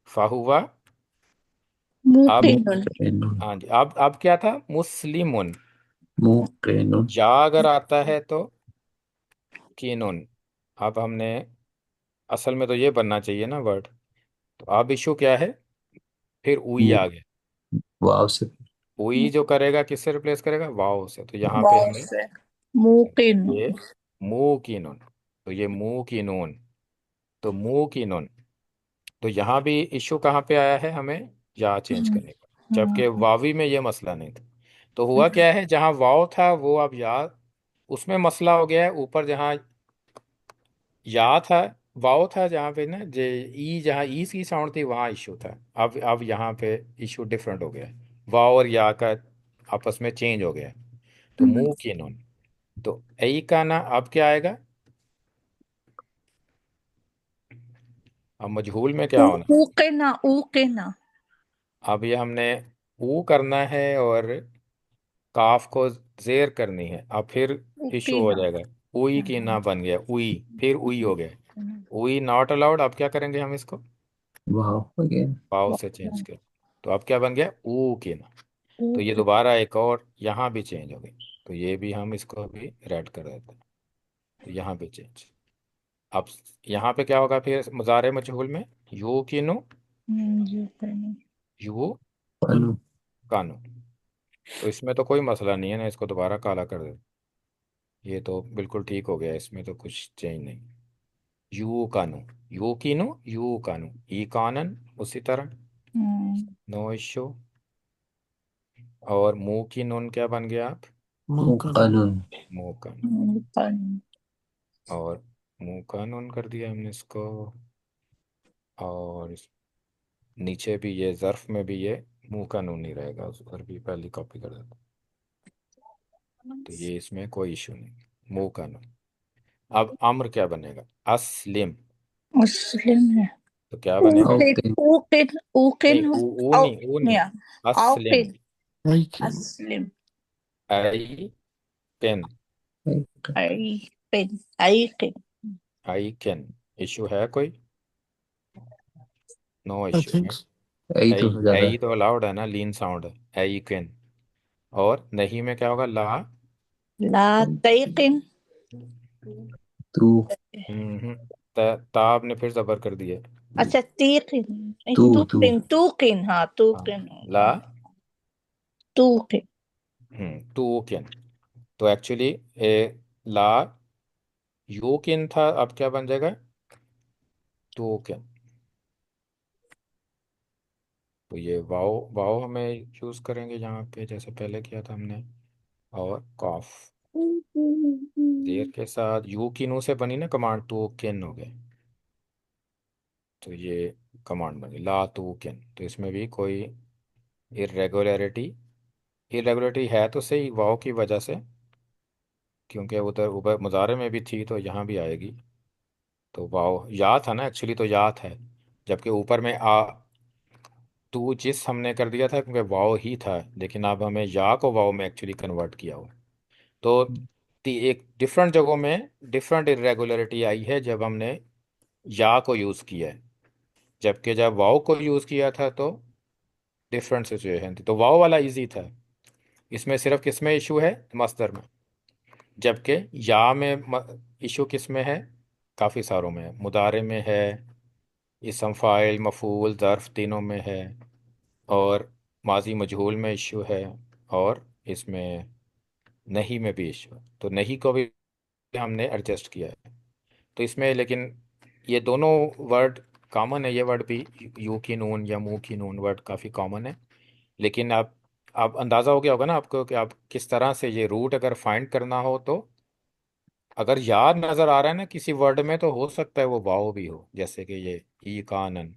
S1: फाहुवा। अब
S4: मुकीनुन।
S2: कानून.
S1: हाँ जी, अब क्या था? मुस्लिमुन।
S2: कानून.
S1: या अगर आता है तो कीनुन। अब हमने, असल में तो ये बनना चाहिए ना वर्ड। तो अब इशू क्या है? फिर उई आ गया।
S2: वाव से.
S1: उई जो करेगा किससे रिप्लेस करेगा? वाओ से। तो यहाँ पे
S4: वाव
S1: हमें
S4: से। मुकीनुन।
S1: ये मुंह की नून। तो ये मुंह की नून, तो मुंह की नून। तो यहाँ भी इशू कहाँ पे आया है? हमें या चेंज
S4: हम्म।
S1: करने का। जबकि वावी में ये मसला नहीं था। तो हुआ
S4: हम्म।
S1: क्या है, जहाँ वाव था वो अब या, उसमें मसला हो गया है। ऊपर जहाँ या था, वाव था जहाँ पे ना, जे ई, जहाँ ई की साउंड थी वहाँ इशू था। अब यहाँ पे इशू डिफरेंट हो गया है। वाव और या का आपस में चेंज हो गया है। तो मुंह की नून। तो ए का ना अब क्या आएगा? अब मजहूल में क्या होना?
S4: ऊकेना ऊकेना।
S1: अब ये हमने ऊ करना है और काफ को जेर करनी है। अब फिर इशू हो
S4: ऊकीना।
S1: जाएगा। उई की ना बन गया उई, फिर उई हो गया। उई नॉट अलाउड। अब क्या करेंगे हम इसको?
S2: वाव अगेन.
S1: पाव से चेंज कर। तो अब क्या बन गया? ऊ की ना। तो ये दोबारा एक और यहाँ भी चेंज हो गई। तो ये भी हम इसको भी रेड कर देते हैं। तो यहाँ भी चेंज। अब यहाँ पे क्या होगा फिर मुजारे मजहूल में? यू की नो,
S4: ऊकेना।
S1: यू
S2: कानून.
S1: कानू। तो इसमें तो कोई मसला नहीं है ना, इसको दोबारा काला कर दे। ये तो बिल्कुल ठीक हो गया, इसमें तो कुछ चेंज नहीं। यू कानू। यू कीनू, यू कानू, ई कानन उसी तरह, नो इशू। और मुंह की नून क्या बन गया आप?
S3: Mukanun.
S2: मुकानुन।
S1: मुंह का नून।
S4: मुकन
S1: और मुंह का नून कर दिया हमने इसको। और नीचे भी ये ज़र्फ में भी ये मुंह का नून नहीं रहेगा, उधर भी पहली कॉपी कर देता। तो ये इसमें कोई इशू नहीं, मुंह का नून। अब अम्र क्या बनेगा? अस्लिम।
S4: मुस्लिम है।
S1: तो क्या बनेगा?
S2: ओके।
S4: ऊकिन
S1: नहीं,
S4: ऊकिन
S1: ऊ
S4: औ
S1: नहीं, ऊ नहीं।
S4: या
S1: अस्लिम।
S4: औकिन
S3: Aiken.
S4: अस्लिम
S1: आई पेन।
S4: आई पेन आई किन
S1: आई कैन। इशू है कोई? नो
S3: I
S1: इशू
S3: think
S1: है।
S3: so.
S2: यही तो
S1: आई
S2: हो जाता
S1: आई
S2: है।
S1: तो अलाउड है ना, लीन साउंड है। I can. और नहीं में क्या होगा? ला।
S4: ला तैकिन
S2: तू।
S1: हम्म। ता आपने फिर जबर कर दिया।
S4: अच्छा तीकिन नहीं
S2: तू तू
S4: तूकिन तूकिन हाँ
S1: हाँ,
S4: तूकिन
S1: ला।
S4: तूकिन
S1: टू कैन। तो एक्चुअली ला यू कैन था, अब क्या बन जाएगा? टू कैन। तो ये वाओ वाओ हमें चूज करेंगे यहाँ पे जैसे पहले किया था हमने। और कॉफ देर के साथ यू की नू से बनी ना कमांड, टू कैन हो गए। तो ये कमांड बनी ला टू कैन। तो इसमें भी कोई इरेगुलरिटी, इरेगुलरिटी है तो सही वाओ की वजह से, क्योंकि उधर ऊपर मुजारे में भी थी तो यहाँ भी आएगी। तो वाओ या था ना, एक्चुअली तो या है, जबकि ऊपर में आ टू जिस हमने कर दिया था क्योंकि वाओ ही था, लेकिन अब हमें या को वाओ में एक्चुअली कन्वर्ट किया हो। तो एक डिफरेंट जगहों में डिफरेंट इरेगुलरिटी आई है जब हमने या को यूज़ किया है, जबकि जब वाओ को यूज़ किया था तो डिफरेंट सिचुएशन थी। तो वाओ वाला इजी था। इसमें सिर्फ किस में इशू है? मस्दर में। जबकि या में इशू किस में है? काफ़ी सारों में है। मुदारे में है, इसम फाइल मफूल ज़र्फ तीनों में है। और माजी मजहूल में इशू है। और इसमें नहीं में भी इशू है। तो नहीं को भी हमने एडजस्ट किया है। तो इसमें लेकिन ये दोनों वर्ड कॉमन है। ये वर्ड भी यू की नून या मुंह की नून वर्ड काफ़ी कॉमन है। लेकिन आप अंदाज़ा हो गया होगा ना आपको कि आप किस तरह से ये रूट अगर फाइंड करना हो तो अगर याद नज़र आ रहा है ना किसी वर्ड में तो हो सकता है वो वाव भी हो, जैसे कि ये ई कानन।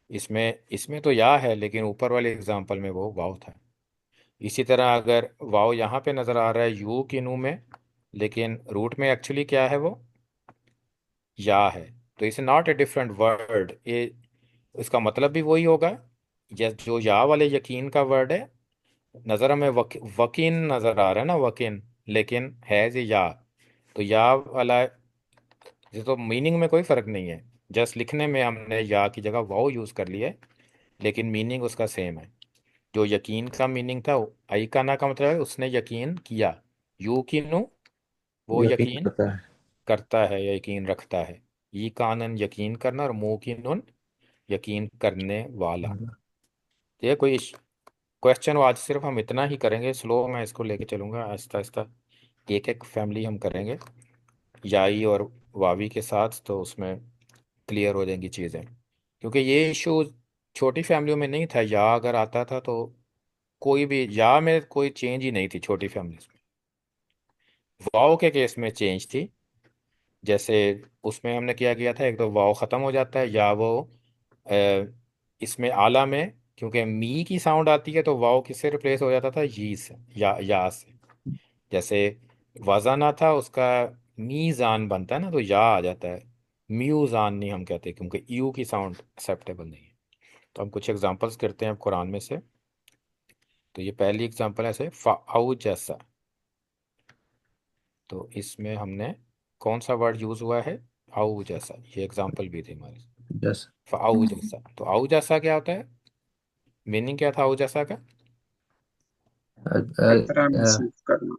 S1: इसमें इसमें तो या है लेकिन ऊपर वाले एग्जाम्पल में वो वाव था। इसी तरह अगर वाव यहाँ पे नज़र आ रहा है यू की नू में, लेकिन रूट में एक्चुअली क्या है? वो या है। तो it's not a different word, ये इसका मतलब भी वही होगा। जो या वाले यकीन का वर्ड है, नज़र हमें वकीन नज़र आ रहा है ना, वकीन, लेकिन है जी या। तो या वाला ये तो मीनिंग में कोई फ़र्क नहीं है, जस्ट लिखने में हमने या की जगह वाओ यूज़ कर लिया है, लेकिन मीनिंग उसका सेम है। जो यकीन का मीनिंग था, आइकाना का मतलब है उसने यकीन किया। यूकिनु वो
S2: यकीन
S1: यकीन
S2: करता है।
S1: करता है या यकीन रखता है। ई कानन यकीन करना, और मुकिनुन यकीन करने वाला। ये कोई क्वेश्चन आज सिर्फ हम इतना ही करेंगे, स्लो मैं इसको लेके चलूंगा आहिस्ता आहिस्ता। एक एक फैमिली हम करेंगे याई और वावी के साथ, तो उसमें क्लियर हो जाएंगी चीज़ें। क्योंकि ये इशू छोटी फैमिलियों में नहीं था। या अगर आता था तो कोई भी या में कोई चेंज ही नहीं थी छोटी फैमिलीज में। वाव के केस में चेंज थी। जैसे उसमें हमने क्या किया था, एक तो वाव ख़त्म हो जाता है या वो अ, इसमें आला में क्योंकि मी की साउंड आती है तो वाव किससे रिप्लेस हो जाता था? यी से या से। जैसे वजाना था उसका मीज़ान बनता है ना, तो या आ जाता है। म्यूज़ान नहीं हम कहते क्योंकि यू की साउंड एक्सेप्टेबल नहीं है। तो हम कुछ एग्जांपल्स करते हैं अब कुरान में से। तो ये पहली एग्जांपल है ऐसे फ़ाउ जैसा। तो इसमें हमने कौन सा वर्ड यूज़ हुआ है? आउ जैसा। ये एग्जांपल भी थे हमारे।
S2: यस।
S1: फ़ाउ जैसा। तो आउ जैसा क्या होता है? मीनिंग क्या था आउ जैसा का?
S5: खतरा महसूस करना।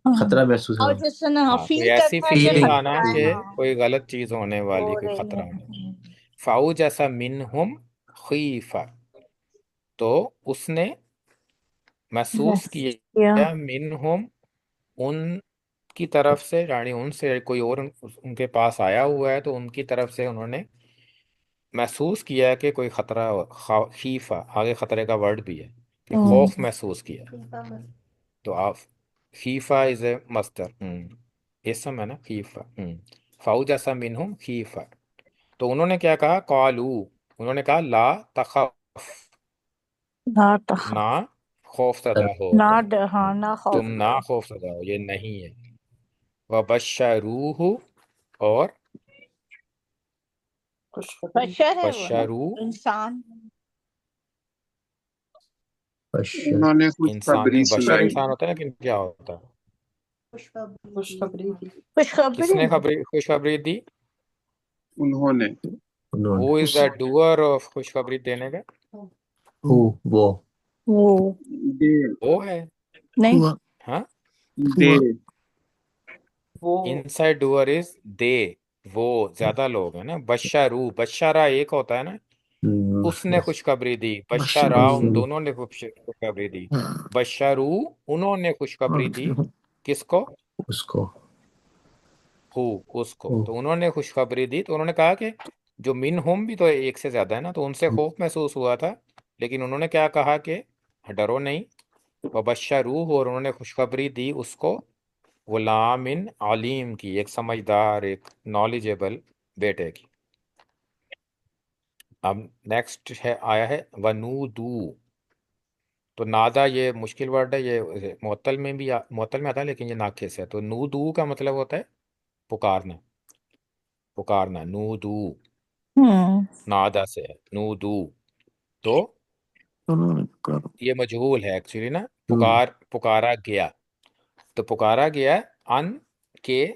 S2: खतरा महसूस
S4: और
S2: हो।
S4: जैसे ना
S1: हाँ, कोई
S4: फील
S1: ऐसी
S4: करता है कि
S1: फीलिंग
S2: फीलिंग
S1: आना
S4: खतरा है
S1: कि
S4: हाँ
S1: कोई गलत चीज़ होने वाली,
S4: हो
S1: कोई
S4: रही
S1: खतरा
S4: है
S1: होने वाला। फ़ाउ जैसा मिनहुम खीफा। तो उसने महसूस
S4: बस या
S1: किया मिनहुम उन की तरफ से, यानी उनसे कोई और उनके पास आया हुआ है तो उनकी तरफ से उन्होंने महसूस किया है कि कोई खतरा, खीफा, आगे खतरे का वर्ड भी है कि
S4: हम्म
S1: खौफ महसूस किया। तो आप, खीफा इज ए मस्तर, इसम है ना खीफा। फाउजसा मिनहुम खीफा। तो उन्होंने क्या कहा, कालू, उन्होंने कहा ला तखफ,
S4: ना
S1: ना
S4: तखफ,
S1: खौफ ज़दा हो
S4: ना
S1: तुम
S4: हाँ ना
S1: तुम
S4: खौफ
S1: ना
S4: करो।
S1: खौफ ज़दा हो, ये नहीं है। वबश्शरूहु, और
S4: बशर है वो ना,
S1: बशरू,
S4: इंसान।
S2: बशर
S5: उन्होंने
S1: इंसान
S5: खुशखबरी
S1: नहीं, बशर
S5: सुनाई।
S1: इंसान होता है, लेकिन क्या होता है?
S4: खुशखबरी
S1: किसने
S4: ना।
S1: खबरी खुशखबरी दी?
S5: उन्होंने।
S1: हु
S2: उन्होंने
S1: इज द डूअर ऑफ खुशखबरी देने का?
S2: हु वो
S4: वो
S5: दे
S1: वो है।
S4: नहीं,
S3: हुआ
S1: हाँ,
S5: दे
S3: हुआ
S1: इनसाइड डूअर इज दे, वो ज्यादा लोग हैं ना। बशरू, बशरा एक होता है ना, उसने
S2: बस
S1: खुशखबरी दी। बशरा,
S3: बशरू
S1: उन
S2: बशर
S1: दोनों ने खुशखबरी दी।
S3: हाँ,
S1: बशरू, उन्होंने खुशखबरी दी।
S3: और
S1: किसको?
S2: उसको
S1: हु, उसको।
S2: हु
S1: तो उन्होंने खुशखबरी दी, तो उन्होंने कहा कि जो मिन होम भी तो एक से ज्यादा है ना, तो उनसे खौफ महसूस हुआ था। लेकिन उन्होंने क्या कहा कि डरो नहीं। वबश्शरूह, और उन्होंने खुशखबरी दी उसको, गुलामिन अलीम की, एक समझदार, एक नॉलेजेबल बेटे की। अब नेक्स्ट है, आया है वनूदू। तो नादा ये मुश्किल वर्ड है, ये मुअत्तल में भी मुअत्तल में आता है, लेकिन ये नाकिस से है। तो नूदू का मतलब होता है पुकारना, पुकारना, नूदू,
S4: हम्म
S1: नादा से है नूदू। तो
S3: उन्होंने कहा
S1: ये मजहूल है एक्चुअली ना,
S2: हम्म
S1: पुकारा गया। तो पुकारा गया अन के,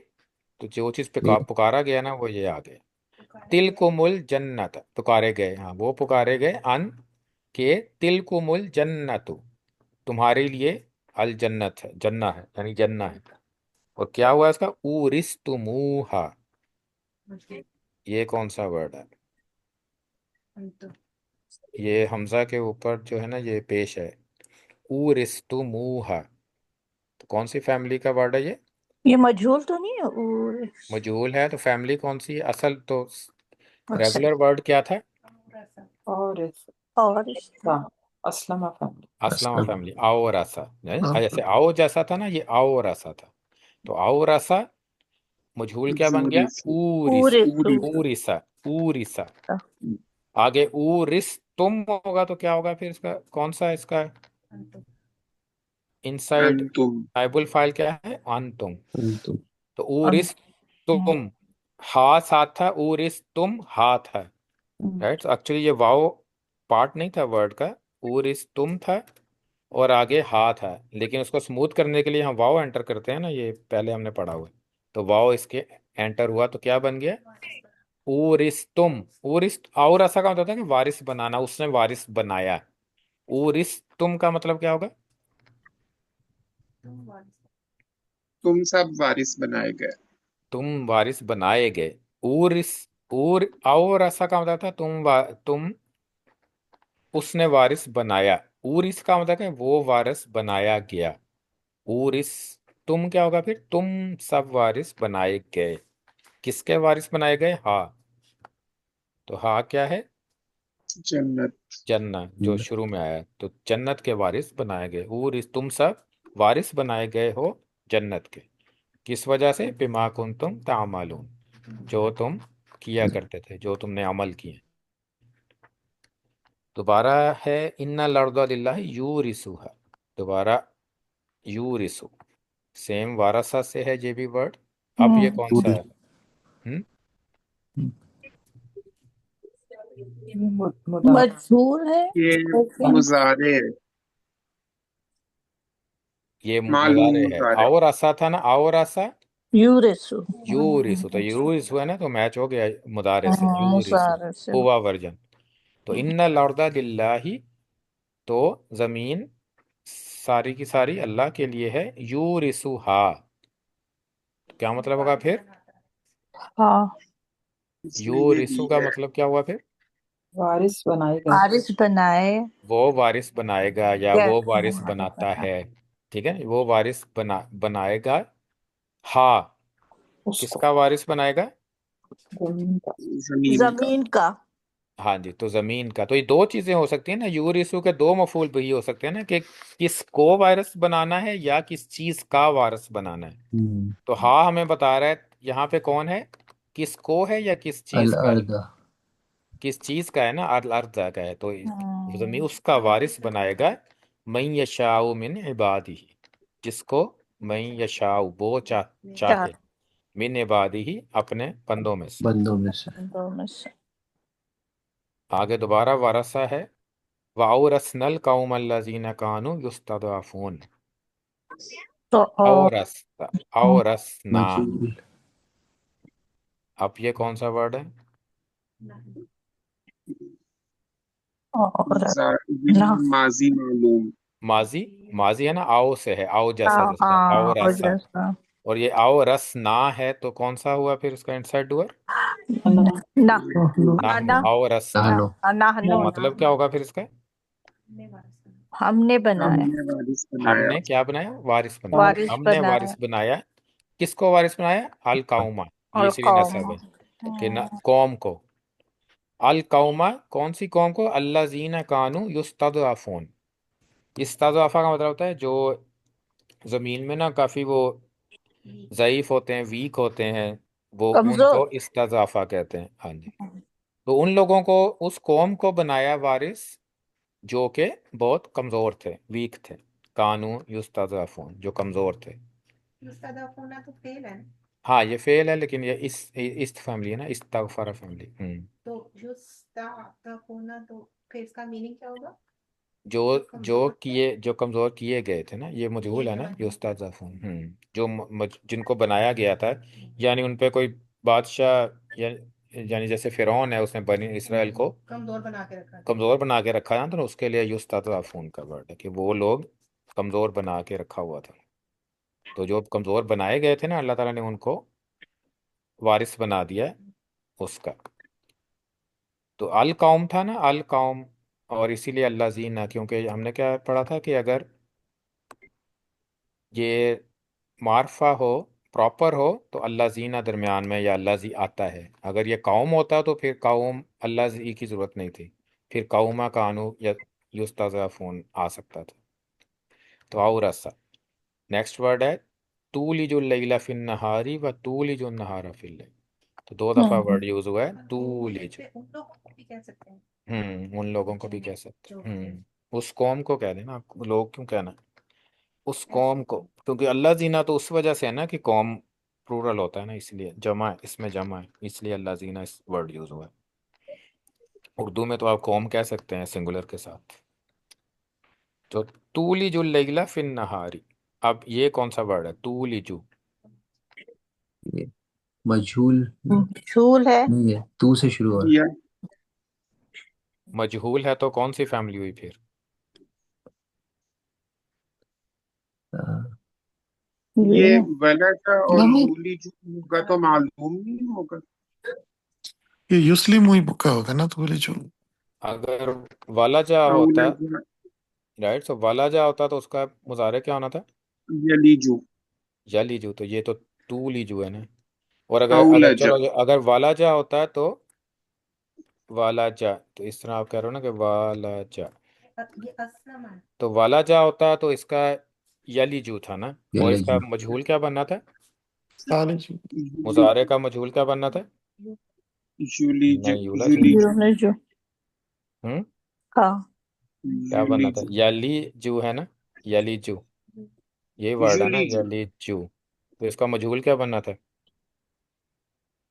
S1: तो जो चीज़ पुकारा गया ना, वो ये आ गया। तिल कुमुल जन्नत, पुकारे गए, हाँ वो पुकारे गए अन के, तिल कुमुल जन्नत, तुम्हारे लिए अल जन्नत है, जन्ना है, यानी जन्ना है। और क्या हुआ इसका, उरिस तुमूहा, ये कौन सा वर्ड है? ये हमजा के ऊपर जो है ना, ये पेश है, उरिस तुमूहा। तो कौन सी फैमिली का वर्ड है ये?
S4: ये मजहूल तो नहीं है।
S1: मजहूल है, तो फैमिली कौन सी है? असल तो
S4: अच्छा,
S1: रेगुलर वर्ड क्या था?
S6: और
S4: और
S6: इसका असलमा फैमिली।
S1: असलमा
S2: असलम
S1: फैमिली, आओ और आसा,
S3: आप
S1: जैसे आओ जैसा था ना, ये आओ और आसा था। तो आओ और आसा, मजहूल क्या बन गया?
S5: जोरिस
S1: ऊरिस,
S4: पूरे तो
S5: पूरी
S1: ऊरिसा, ऊरिसा। आगे ऊरिस तुम होगा तो क्या होगा फिर इसका, कौन सा इसका इनसाइड
S5: अंतुम
S1: टाइबुल फाइल क्या है? अंतुम।
S2: अंतुम
S1: तो ऊरिस तुम, हा साथ था, ऊरिस तुम हा था, राइट। एक्चुअली ये वाओ पार्ट नहीं था वर्ड का, ऊरिस तुम था और आगे हा था, लेकिन उसको स्मूथ करने के लिए हम वाओ एंटर करते हैं ना, ये पहले हमने पढ़ा हुआ है। तो वाओ इसके एंटर हुआ तो क्या बन गया? ऊरिस तुम। ऊरिस और ऐसा का होता है कि वारिस बनाना, उसने वारिस बनाया। ऊरिस तुम का मतलब क्या होगा?
S5: तुम सब वारिस बनाए गए।
S1: तुम वारिस बनाए गए। ऊरिस, ऊर और ऐसा का मतलब था तुम, उसने वारिस बनाया। ऊरिस का मतलब है वो वारिस बनाया गया। ऊरिस तुम क्या होगा फिर? तुम सब वारिस बनाए गए। किसके वारिस बनाए गए? हाँ। तो हाँ क्या है?
S5: जन्नत।
S1: जन्नत, जो शुरू में आया, तो जन्नत के वारिस बनाए गए। ऊरिस, तुम सब वारिस बनाए गए हो जन्नत के। किस वजह से? बिमा कुंतुम तामालून, जो तुम किया करते थे, जो तुमने अमल किए। दोबारा है, इन्ना लर्दा लिल्लाहि यूरिसुहा। दोबारा यूरिसु, सेम वारसा से है ये भी वर्ड। अब ये कौन सा
S2: पूरी
S1: है? हम्म
S6: मुदार
S4: मजहूल है।
S5: ये
S4: लेकिन
S5: मुजारे
S1: ये
S5: मालूम
S1: मुजारे है।
S5: मुजारे।
S1: और आसा था ना, और आसा,
S4: यूरिसु
S1: यूरिसु, तो यूरिसु है ना, तो मैच हो गया मुदारे से, यूरिसु
S4: सारे से।
S1: हुआ वर्जन। तो इन्ना लर्दा लिल्लाही, तो जमीन सारी की सारी अल्लाह के लिए है। यूरिसुहा, तो क्या मतलब होगा फिर?
S4: हाँ,
S5: इसमें ये
S1: यूरिसु
S5: भी
S1: का
S5: है।
S1: मतलब क्या हुआ फिर?
S6: वारिस बनाए गए।
S4: बारिश बनाए
S1: वो वारिस बनाएगा, या
S4: गए।
S1: वो वारिस बनाता है। ठीक है, वो वारिस बनाएगा, हा
S6: उसको
S1: किसका वारिस बनाएगा?
S6: जमीन का
S5: जमीन का।
S4: जमीन का।
S1: हाँ जी, तो जमीन का। तो ये दो चीजें हो सकती है ना, यूरिसु के दो मफूल भी हो सकते हैं ना, कि किसको वारिस बनाना है या किस चीज का वारिस बनाना है।
S2: हम्म,
S1: तो हाँ हमें बता रहा है यहाँ पे कौन है, किसको है या किस
S2: अल
S1: चीज का है।
S2: अर्दा।
S1: किस चीज का है ना, अल अर्दा का है, तो जमीन
S4: हम्म,
S1: उसका वारिस बनाएगा। मन यशाउ मिन इबादिही, जिसको मन यशाउ वो चाहे,
S4: चार
S1: मिन इबादिही अपने बंदों में से।
S2: बंदों में से।
S4: दो में से।
S1: आगे दोबारा वारसा है, वाउरसनल कौम अल्लज़ीना कानू युस्तदअफून।
S4: तो
S1: औरस्ता, औरसना।
S2: मजूल।
S1: अब ये कौन सा वर्ड है?
S4: और
S5: ये
S4: ना।
S5: माजी मालूम।
S1: माजी, माजी है ना, आओ से है, आओ जैसा
S4: हाँ
S1: जिसका,
S4: हाँ,
S1: आओ
S4: और
S1: रसा।
S4: जैसा।
S1: और ये आओ रस ना है तो कौन सा हुआ फिर उसका इंसर्ट हुआ?
S6: अना
S4: ना
S2: नहनु।
S1: नाहनु,
S4: ना
S1: आओ रस ना।
S4: ना
S2: नहनु।
S4: ना
S1: तो
S4: नो
S1: मतलब क्या होगा फिर इसका?
S4: हमने बनाया।
S5: हमने वारिस बनाया।
S1: हमने क्या बनाया? वारिस बनाया।
S6: वारिस
S4: वारिस
S1: हमने
S4: बनाया।
S1: वारिस बनाया। किसको वारिस बनाया? अल कौमा, ये
S4: और
S1: इसलिए
S4: कौम।
S1: नसब है कि न कौम को। अल कौमा कौन सी कौम को? अल्लाजीना कानू युस्तदअफून। इस्ताज़ाफ़ा का मतलब होता है जो ज़मीन में ना काफ़ी वो ज़ईफ़ होते हैं, वीक होते हैं, वो
S4: कमजोर।
S1: उनको इस्ताज़ाफ़ा कहते हैं। हाँ जी। तो उन लोगों को, उस कौम को बनाया वारिस जो कि बहुत कमज़ोर थे, वीक थे। कानू युस्ताज़ाफ़ून, जो कमज़ोर थे। हाँ ये फेल है, लेकिन ये इस फैमिली है ना, इस्तगफरा फैमिली। जो जो किए, जो कमज़ोर किए गए थे ना, ये मजहूल है ना, युस्ताज़ाफ़ून। जो जिनको बनाया गया था, यानी उन पे कोई बादशाह यानी जैसे फिरौन है, उसने बनी इसराइल को कमज़ोर बना के रखा था, तो उसके लिए युस्ताज़ाफ़ून का वर्ड है कि वो लोग कमज़ोर बना के रखा हुआ था। तो जो कमज़ोर बनाए गए थे ना, अल्लाह ताला ने उनको वारिस बना दिया है उसका। तो अल कौम था ना, अल कौम। और इसीलिए अल्लाह जीना, क्योंकि हमने क्या पढ़ा था कि अगर ये मारफा हो, प्रॉपर हो, तो अल्लाह जीना दरमियान में या अल्लाह जी आता है। अगर ये कौम होता तो फिर कौम अल्लाह जी की ज़रूरत नहीं थी, फिर कौमा कानू या युस्ताज़ाफ़ून आ सकता था। तो आओ रसा। नेक्स्ट वर्ड है तूलिजुल लैला फिन नहारी व तूलिजुन नहारा फिल लैल। तो दो दफ़ा वर्ड यूज़ हुआ है तूलिज। उन लोगों को भी कह सकते हैं। उस कौम को कह देना, आप लोग क्यों कहना, उस कौम को, क्योंकि अल्लाह जीना तो उस वजह से है ना कि कौम प्लूरल होता है ना, इसलिए जमा है, इसमें जमा है, इसलिए अल्लाह जीना इस वर्ड यूज हुआ है। उर्दू में तो आप कौम कह सकते हैं सिंगुलर के साथ। तो तूलिजुल लैला फिन नहारी। अब ये कौन सा वर्ड है तूलिजु?
S2: ये मजहूल
S4: झूल है।
S2: नहीं है, तू से शुरू हो रहा
S5: या
S1: मजहूल है तो कौन सी फैमिली हुई फिर?
S2: है।
S5: ये
S4: ये
S5: वलद और
S3: नहीं,
S5: यूली जो होगा तो मालूम नहीं होगा।
S3: ये युस्लिम हुई का होगा ना, तो बोले जो
S1: अगर वालाजा होता,
S5: औलज
S1: राइट, सो वालाजा होता तो उसका मुजारे क्या होना था?
S5: यलीजु।
S1: यलीजु। तो ये तो तूलिजु है ना। और अगर अगर
S5: औलज
S1: चलो अगर वालाजा होता है तो वालाजा, तो इस तरह आप कह रहे हो ना कि वालाजा, तो वालाजा होता है तो इसका यलीजू था ना। और इसका
S2: यलजू।
S1: मजहूल क्या बनना था?
S3: साले जी।
S1: मुजारे का मजहूल क्या बनना था?
S5: यूलीज
S1: नहीं, यूलाजू नहीं।
S5: यूलीजु
S4: जो जो।
S1: हम्म
S4: हाँ।
S1: क्या बनना था?
S5: यूलीजु
S1: यलीजू है ना, यलीजू, ये वर्ड है ना,
S5: यूलीजु
S1: यलीजू। तो इसका मजहूल क्या बनना था?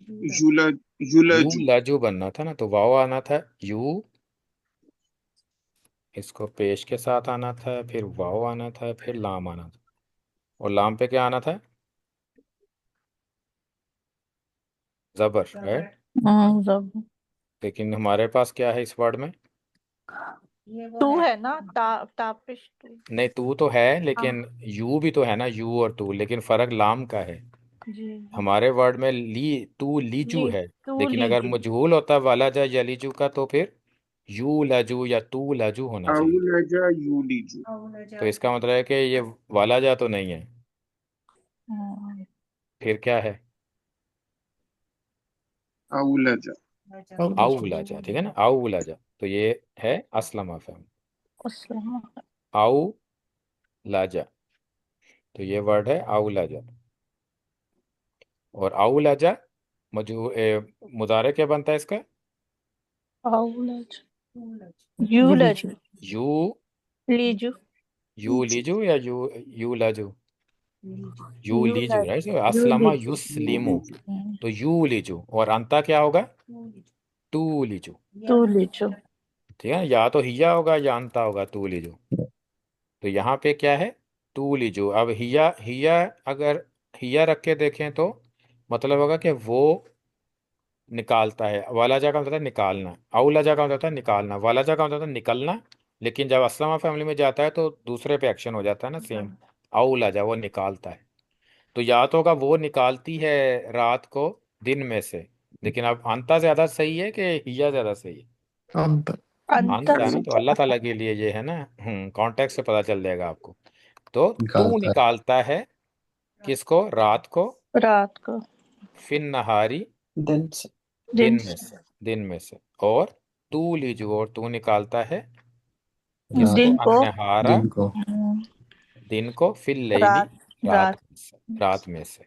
S5: यूलज
S1: यू
S5: यूलजु
S1: लाजू बनना था ना, तो वाव आना था यू, इसको पेश के साथ आना था, फिर वाव आना था, फिर लाम आना था। और लाम पे क्या आना था? जबर, राइट।
S4: जब
S1: लेकिन हमारे पास क्या है इस वर्ड में?
S4: टू है ना, तापिश टू।
S1: नहीं, तू तो है, लेकिन यू भी तो है ना, यू और तू, लेकिन फर्क लाम का है।
S4: जी।
S1: हमारे वर्ड में ली तू लीजू
S4: ली
S1: है।
S4: टू
S1: लेकिन अगर
S4: लीजू।
S1: मजहूल होता वालाजा या लीजू का, तो फिर यू लाजू या तू लाजू होना चाहिए।
S5: औलज यूलीजु।
S1: तो इसका मतलब है कि ये वालाजा तो नहीं है। फिर क्या है?
S5: अवलज।
S1: औलाजा, ठीक है ना, औलाजा। तो ये है अस्लमा फैमिली।
S4: अस्सलाम।
S1: औलाजा, तो ये वर्ड है औलाजा। और औलाजा मुदारे क्या बनता है इसका?
S4: औलज। यूलज।
S1: यू
S4: लीजू।
S1: यू लीजू या you Laju? You Liju,
S4: यूलज।
S1: Right. अस्लमा
S4: यूलिज।
S1: युस्लिमु, तो यू लीजू। और अंता क्या होगा? टू लीजू।
S4: तू लीजू।
S1: ठीक है, या तो हिया होगा या अंता होगा, टू लीजू। तो यहाँ पे क्या है? टू लीजू। अब हिया हिया, अगर हिया रख के देखें तो मतलब होगा कि वो निकालता है। वाला जा का मतलब निकालना, औला जा का मतलब होता है निकालना, वाला जा का मतलब होता है निकलना। लेकिन जब असलमा फैमिली में जाता है तो दूसरे पे एक्शन हो जाता है ना, सेम। औला जा, वो निकालता है। तो या तो होगा वो निकालती है रात को दिन में से। लेकिन अब अंता ज्यादा सही है कि हिया ज्यादा सही है?
S3: अंत।
S1: अंता है
S4: अंतर।
S1: ना, तो अल्लाह ताला के लिए ये है ना। कॉन्टेक्स्ट से पता चल जाएगा आपको। तो तू
S2: निकालता है।
S1: निकालता है किसको? रात को।
S4: रात को।
S1: फिन नहारी,
S6: दिन से।
S4: दिन
S1: दिन में
S4: से।
S1: से, दिन में से। और तू लीजू, और तू निकालता है किसको?
S2: रात।
S4: दिन को।
S1: अन्नहारा,
S2: दिन को।
S4: हम्म,
S1: दिन को। फिल लैली,
S4: रात।
S1: रात
S4: रात।
S1: में से, रात में से।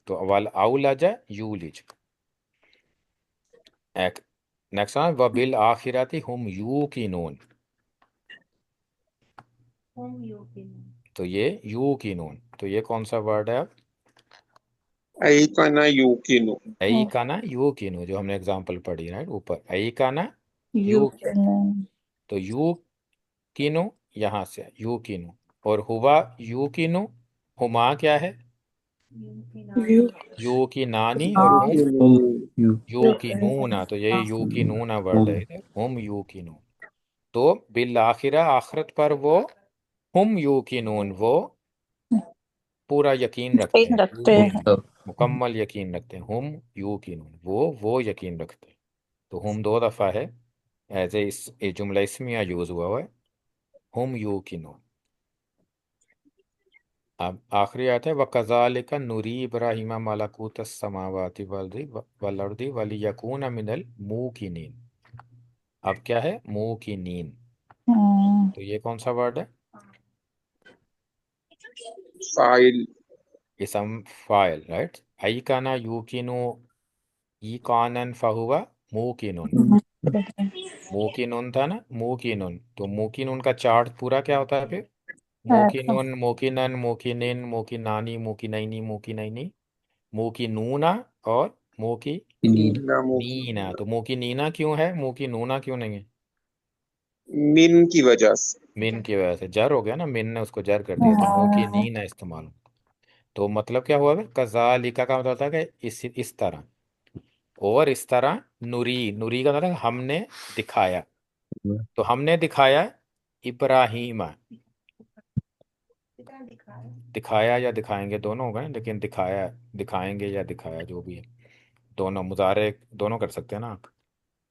S1: तो अवल औलजा यूलिज। एक नेक्स्ट वन, वबिल आखिराती हुम यूकिनून। तो ये यूकिनून, तो ये कौन सा वर्ड है? अब
S5: आई का ना यूकिनो।
S1: आई का ना यूकिनू, जो हमने एग्जांपल पढ़ी राइट ऊपर, आई का ना
S4: यू
S1: यू।
S4: के।
S1: तो यूकिनू यहाँ से यूकिनू। और हुआ यूकिनू, हुमा क्या है?
S4: यू।
S1: यू की नानी। और हुम
S5: यूकिनो।
S2: हम। यू।
S1: यू की नूना, तो ये यू की नूना वर्ड है
S2: हम।
S1: इधर, हुम यू की नून। तो बिल आखिरा, आखिरत पर वो, हुम यू की नून, वो पूरा यकीन रखते
S4: यकीन
S1: हैं,
S4: रखते हैं।
S2: मतलब।
S1: मुकम्मल यकीन रखते हैं। हुम यू की नून, वो यकीन रखते हैं। तो हुम दो दफ़ा है, एज ए इस ये जुमला इसमिया यूज हुआ है, हुम यू की नून। अब आखिरी आता है, वकज़ालिका नूरी इब्राहिमा मलकूत समावाति वल अर्दी वलियकून मिनल मूकिनीन। अब क्या है? मूकिनीन।
S4: हम्म,
S1: तो ये कौन सा वर्ड है?
S5: फाइल।
S1: इसम फाइल, राइट। आई काना यूकिनु ई कानन फहुवा मूकिनुन। मूकिनुन था ना, मूकिनुन। तो मूकिनुन का चार्ट पूरा क्या होता है फिर?
S4: ऐसा।
S1: मूकिनुन, मूकिनन, मूकिनिन, मूकिनानी, मूकिनैनी, मूकिनैनी, मूकिनूना और मूकी
S2: नीन।
S5: ना
S1: नीना।
S5: मूकिनो।
S1: तो मूकिनीना क्यों है, मूकिनूना क्यों नहीं है?
S5: मिन की वजह से।
S1: मिन की वजह से जर हो गया ना, मिन ने उसको जर कर दिया, तो
S4: हाँ,
S1: मूकिनीना इस्तेमाल। तो मतलब क्या हुआ फिर? कजालिका का मतलब होता है कि इस तरह। और इस तरह नूरी, नूरी का मतलब हमने दिखाया। तो हमने दिखाया इब्राहिमा, दिखाया या दिखाएंगे दोनों हो गए, लेकिन दिखाया, दिखाएंगे या दिखाया, जो भी है, दोनों मुजारे दोनों कर सकते हैं ना आप।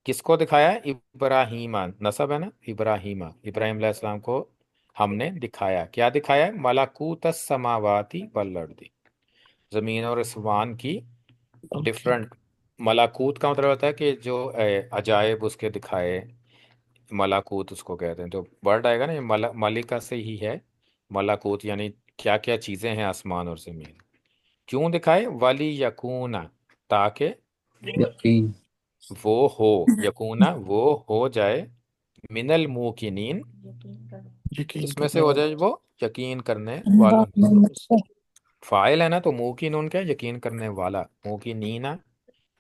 S1: किसको दिखाया? इब्राहिमा, नसब है ना, इब्राहिमा, इब्राहिम अलैहिस्सलाम को हमने दिखाया। क्या दिखाया? मलाकूत समावाती वल अर्दी, जमीन और आसमान की डिफरेंट। मलाकूत का मतलब होता है कि जो अजायब उसके दिखाए, मलाकूत उसको कहते हैं। तो वर्ड आएगा ना, ये मलिका से ही है। मलाकूत यानी क्या क्या चीज़ें हैं आसमान और ज़मीन। क्यों दिखाए? वाली यकूना, ताकि
S2: यकीन।
S1: वो हो, यकूना वो हो जाए, मिनल मुकिनीन,
S3: यकीन
S1: किसमें से
S3: करने
S1: हो
S3: वाला।
S1: जाए वो? यकीन करने वालों में से।
S4: बात से।
S1: फाइल है ना, तो मुकिनून क्या? यकीन करने वाला, मुकिनीना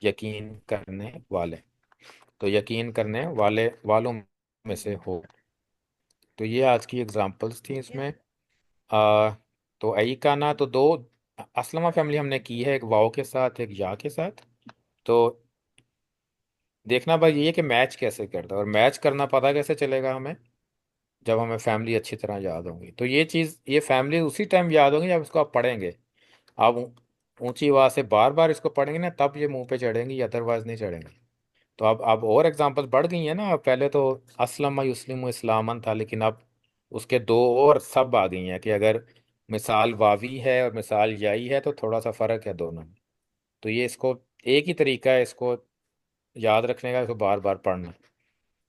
S1: यकीन करने वाले। तो यकीन करने वाले वालों में से हो। तो ये आज की एग्जांपल्स थी इसमें। आ, तो आई का ना तो दो असलमा फैमिली हमने की है, एक वाव के साथ एक या के साथ। तो देखना भाई ये है कि मैच कैसे करता है, और मैच करना पता कैसे चलेगा हमें? जब हमें फैमिली अच्छी तरह याद होंगी। तो ये चीज़, ये फैमिली उसी टाइम याद होंगी जब इसको आप पढ़ेंगे। आप ऊंची आवाज़ से बार बार इसको पढ़ेंगे ना, तब ये मुंह पे चढ़ेंगी, अदरवाइज नहीं चढ़ेंगी। तो अब और एग्जांपल्स बढ़ गई हैं ना। अब पहले तो असलम युस्लिम इस्लामन था, लेकिन अब उसके दो और सब आ गई हैं कि अगर मिसाल वावी है और मिसाल याई है, तो थोड़ा सा फर्क है दोनों में। तो ये इसको एक ही तरीका है इसको याद रखने का, इसको बार बार पढ़ना।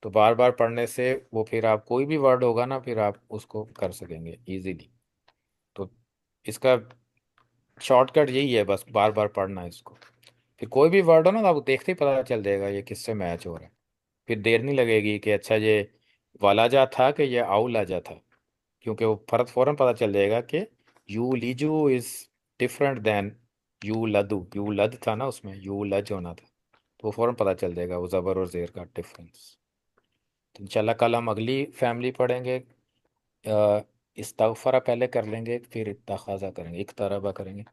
S1: तो बार बार पढ़ने से वो फिर आप कोई भी वर्ड होगा ना, फिर आप उसको कर सकेंगे इजीली। तो इसका शॉर्टकट यही है, बस बार बार पढ़ना है इसको। फिर कोई भी वर्ड हो ना, तो आपको देखते ही पता चल जाएगा ये किससे मैच हो रहा है। फिर देर नहीं लगेगी कि अच्छा ये वालाजा था कि ये आउलाजा था, क्योंकि वो फर्क फौरन पता चल जाएगा कि यू लीजू इज डिफरेंट देन यू लदू। यू लद था ना, उसमें यू लज होना था, तो वो फौरन पता चल जाएगा वो ज़बर और ज़ेर का डिफरेंस। तो इंशाल्लाह कल हम अगली फैमिली पढ़ेंगे। इस्तगफरा पहले कर लेंगे, फिर इत्तखाज़ा करेंगे, इक्तरबा करेंगे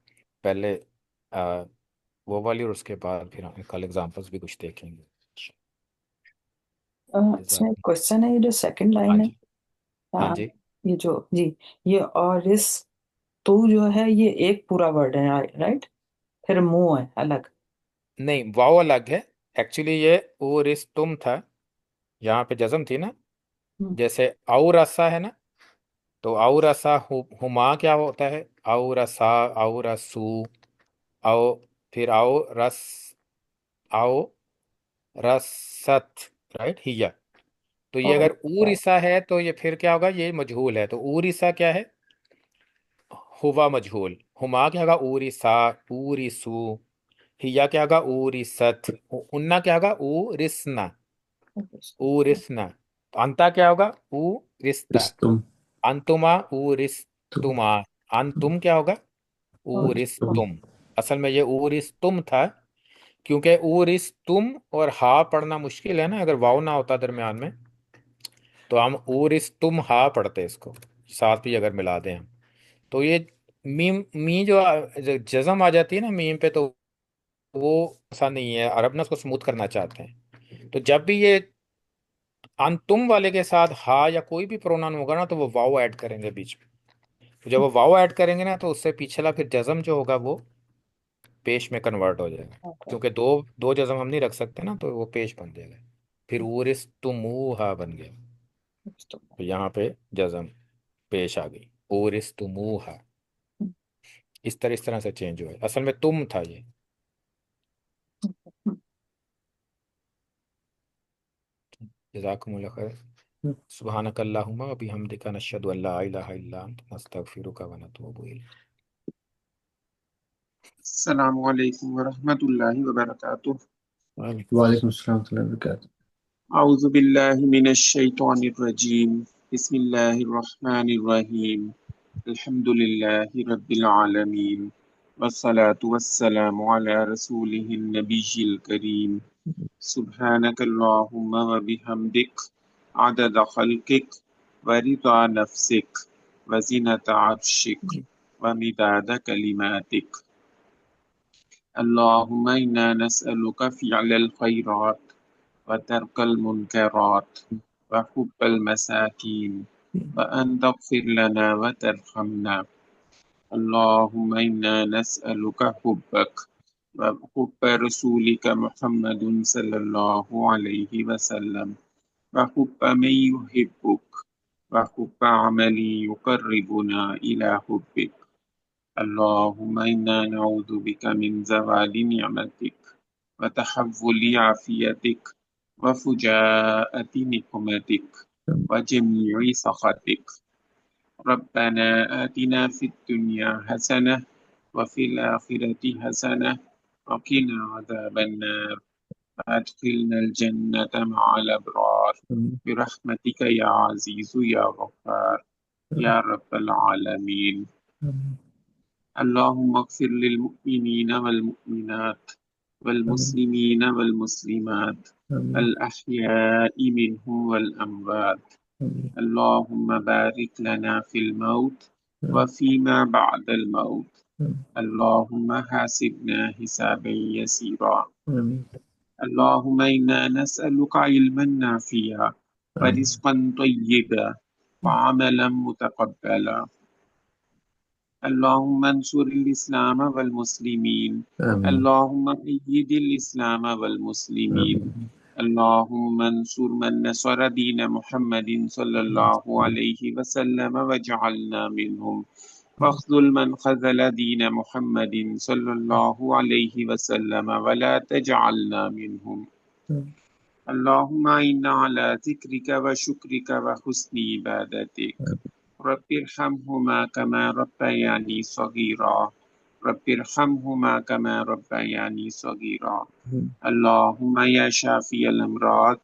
S1: पहले, अ, वो वाली, और उसके बाद फिर हम कल एग्जांपल्स भी कुछ देखेंगे।
S6: अच्छा एक क्वेश्चन है, ये जो सेकंड
S1: हाँ
S6: लाइन है,
S1: जी। हाँ जी।
S6: ये जो जी, ये और इस तो जो है ये एक पूरा वर्ड है, राइट? फिर मुंह है अलग।
S1: नहीं, वाव अलग है। एक्चुअली ये और इस तुम था, यहाँ पे जज़म थी ना।
S6: हम्म,
S1: जैसे औरसा है ना, तो औरसा हुमा क्या होता है? औरसा, औरसू, औ, फिर औ रसत, राइट हिया। तो ये
S6: और
S1: अगर ऊरिसा है तो ये फिर क्या होगा? ये मजहूल है, तो ऊरिसा क्या है? हुवा मजहूल। हुमा क्या होगा? ऊरिसा, ऊरिसु। हिया क्या होगा? ऊरिसत। उन्ना क्या होगा? ऊरिसना, ऊरिसना। तो अंता क्या होगा? ऊरिस्ता।
S2: रिस्तुम।
S1: अंतुमा
S2: तुम।
S1: ऊरिस्तुमा। अंतुम क्या होगा?
S2: तुम।
S1: ऊरिस्तुम। असल में ये ऊरिस्तुम था, क्योंकि ऊरिस्तुम और हा पढ़ना मुश्किल है ना, अगर वाव ना होता दरमियान में, तो हम ऊरिस्तुम हा पढ़ते इसको, साथ भी अगर मिला दें हम। तो ये मीम मी जो जज़म आ जाती है ना मीम पे, तो वो ऐसा नहीं है, अरब ना उसको स्मूथ करना चाहते हैं। तो जब भी ये अंतुम वाले के साथ हा या कोई भी प्रोनाउन होगा ना, तो वो वाव ऐड करेंगे बीच में। तो जब वो वाव ऐड करेंगे ना, तो उससे पिछला फिर जज़म जो होगा वो पेश में कन्वर्ट हो जाएगा, क्योंकि दो दो जज़म हम नहीं रख सकते ना, तो वो पेश बन जाएगा। फिर उरिस तुमूहा बन गया, तो यहाँ पे जज़म पेश आ गई, उरिस तुमूहा। इस तरह से चेंज हुआ है, असल में तुम था ये। जज़ाकुमुल्लाह खैर। सुब्हानकल्लाहुम्मा व बिहम्दिका नशहदु अल्ला इलाहा इल्ला अंता नस्तगफिरुका व नतूबु इलैक।
S5: अस्सलामु अलैकुम व रहमतुल्लाहि व बरकातुहू।
S2: वालेकुम अस्सलाम व रहमतुल्लाहि व बरकातुहू।
S5: अऊज़ु बिल्लाहि मिनश शैतानिर रजीम। बिस्मिल्लाहिर रहमानिर रहीम। अल्हम्दुलिल्लाहि रब्बिल आलमीन। वस्सलातु वस्सलामु अला रसूलिहिन नबिय्यिल करीम। सुब्हानकल्लाहुम्मा व बिहम्दिक अदद खल्किक व रिदा नफ्सिक व ज़ीनत अर्शिक व मिदाद कलिमातिक। अल्लाहुम्मा इन्ना नस्अलुका फ़िअलल खैरात व तर्कल मुनकरात व हुब्बल मसाकीन व अन तग़फिर लना व तरहमना। अल्लाहुम्मा इन्ना नस्अलुका हुब्बक व हुब्ब रसूलिका मुहम्मदुन सल्लल्लाहु अलैहि वसल्लम व हुब्ब मन युहिब्बुक व हुब्ब अमली युक़र्रिबुना इला हुब्बिक। अल्लाहुम्मा इन्ना नऊज़ु बिका मिन ज़वालि निअमतिक व तहव्वुलि आफ़ियतिक व फुजाअति निक़मतिक व जमीइ सख़तिक। रब्बना आतिना फ़िद दुनिया हसनह व फ़िल आख़िरति हसनह व क़िना अज़ाबन्नार व अदख़िलनल जन्नत मअल अबरार बिरहमतिक या अज़ीज़ु या गफ़्फ़ार या रब्बल आलमीन। अल्लाहुम्मा अग़फ़िर लिल मुअमिनीन वल मुअमिनात वल मुस्लिमीन वल मुस्लिमात अल अहयाइ मिनहुम वल अमवात। अल्लाहुम्मा बारिक लना फ़िल मौत व फ़ीमा बअदल मौत। अल्लाहुम्मा हासिबना हिसाबन यसीरा। अल्लाहुम्मा इन्ना नस्अलुका इल्मन नाफ़िआ व रिज़्क़न तय्यिबा व अमलन मुतक़ब्बला। अल्लाहुम्मा अंसुरिल इस्लाम वल मुस्लिमीन।
S2: आमीन।
S5: अल्लाहुम्मा अय्यिदिल इस्लाम वल मुस्लिमीन। अल्लाहुम्मा अंसुर मन नसर दीन मुहम्मदिन सल्लल्लाहु अलैहि वसल्लम वजअलना मिनहुम वख्ज़ुल मन ख़ज़ल दीन मुहम्मदिन सल्लल्लाहु अलैहि वसल्लम वला तजअलना मिनहुम। अल्लाहुम्मा इन्ना अला ज़िक्रिका व शुक्रिका व हुस्नि इबादतिक। रब्बिरहमहुमा कमा रब्बयानी सगीरा। रब्बिरहमहुमा कमा रब्बयानी सगीरा। अल्लाहुम्मा या शाफिअल अमराद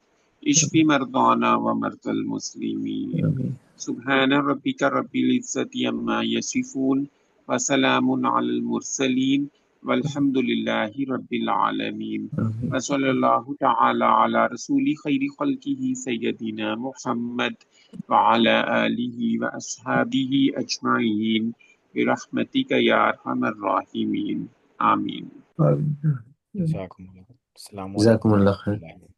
S5: इश्फि मरदाना व मर्दल मुस्लिमीन। सुब्हान रब्बिका रब्बिल इज्जति अम्मा यसिफून व सलामुन अलल मुरसलीन वल्हम्दुलिल्लाहि रब्बिल आलमीन। व सल्लल्लाहु तआला अला रसूली खैरि खल्किही सय्यदिना मुहम्मद व अला आलिहि व अस्हाबिही अजमाइन बिरहमतिका या अरहमर राहिमीन। आमीन।
S1: जज़ाकुमुल्लाह। अस्सलामु अलैकुम
S2: जज़ाकुमुल्लाह खैर।
S1: वरहमतुल्लाहि।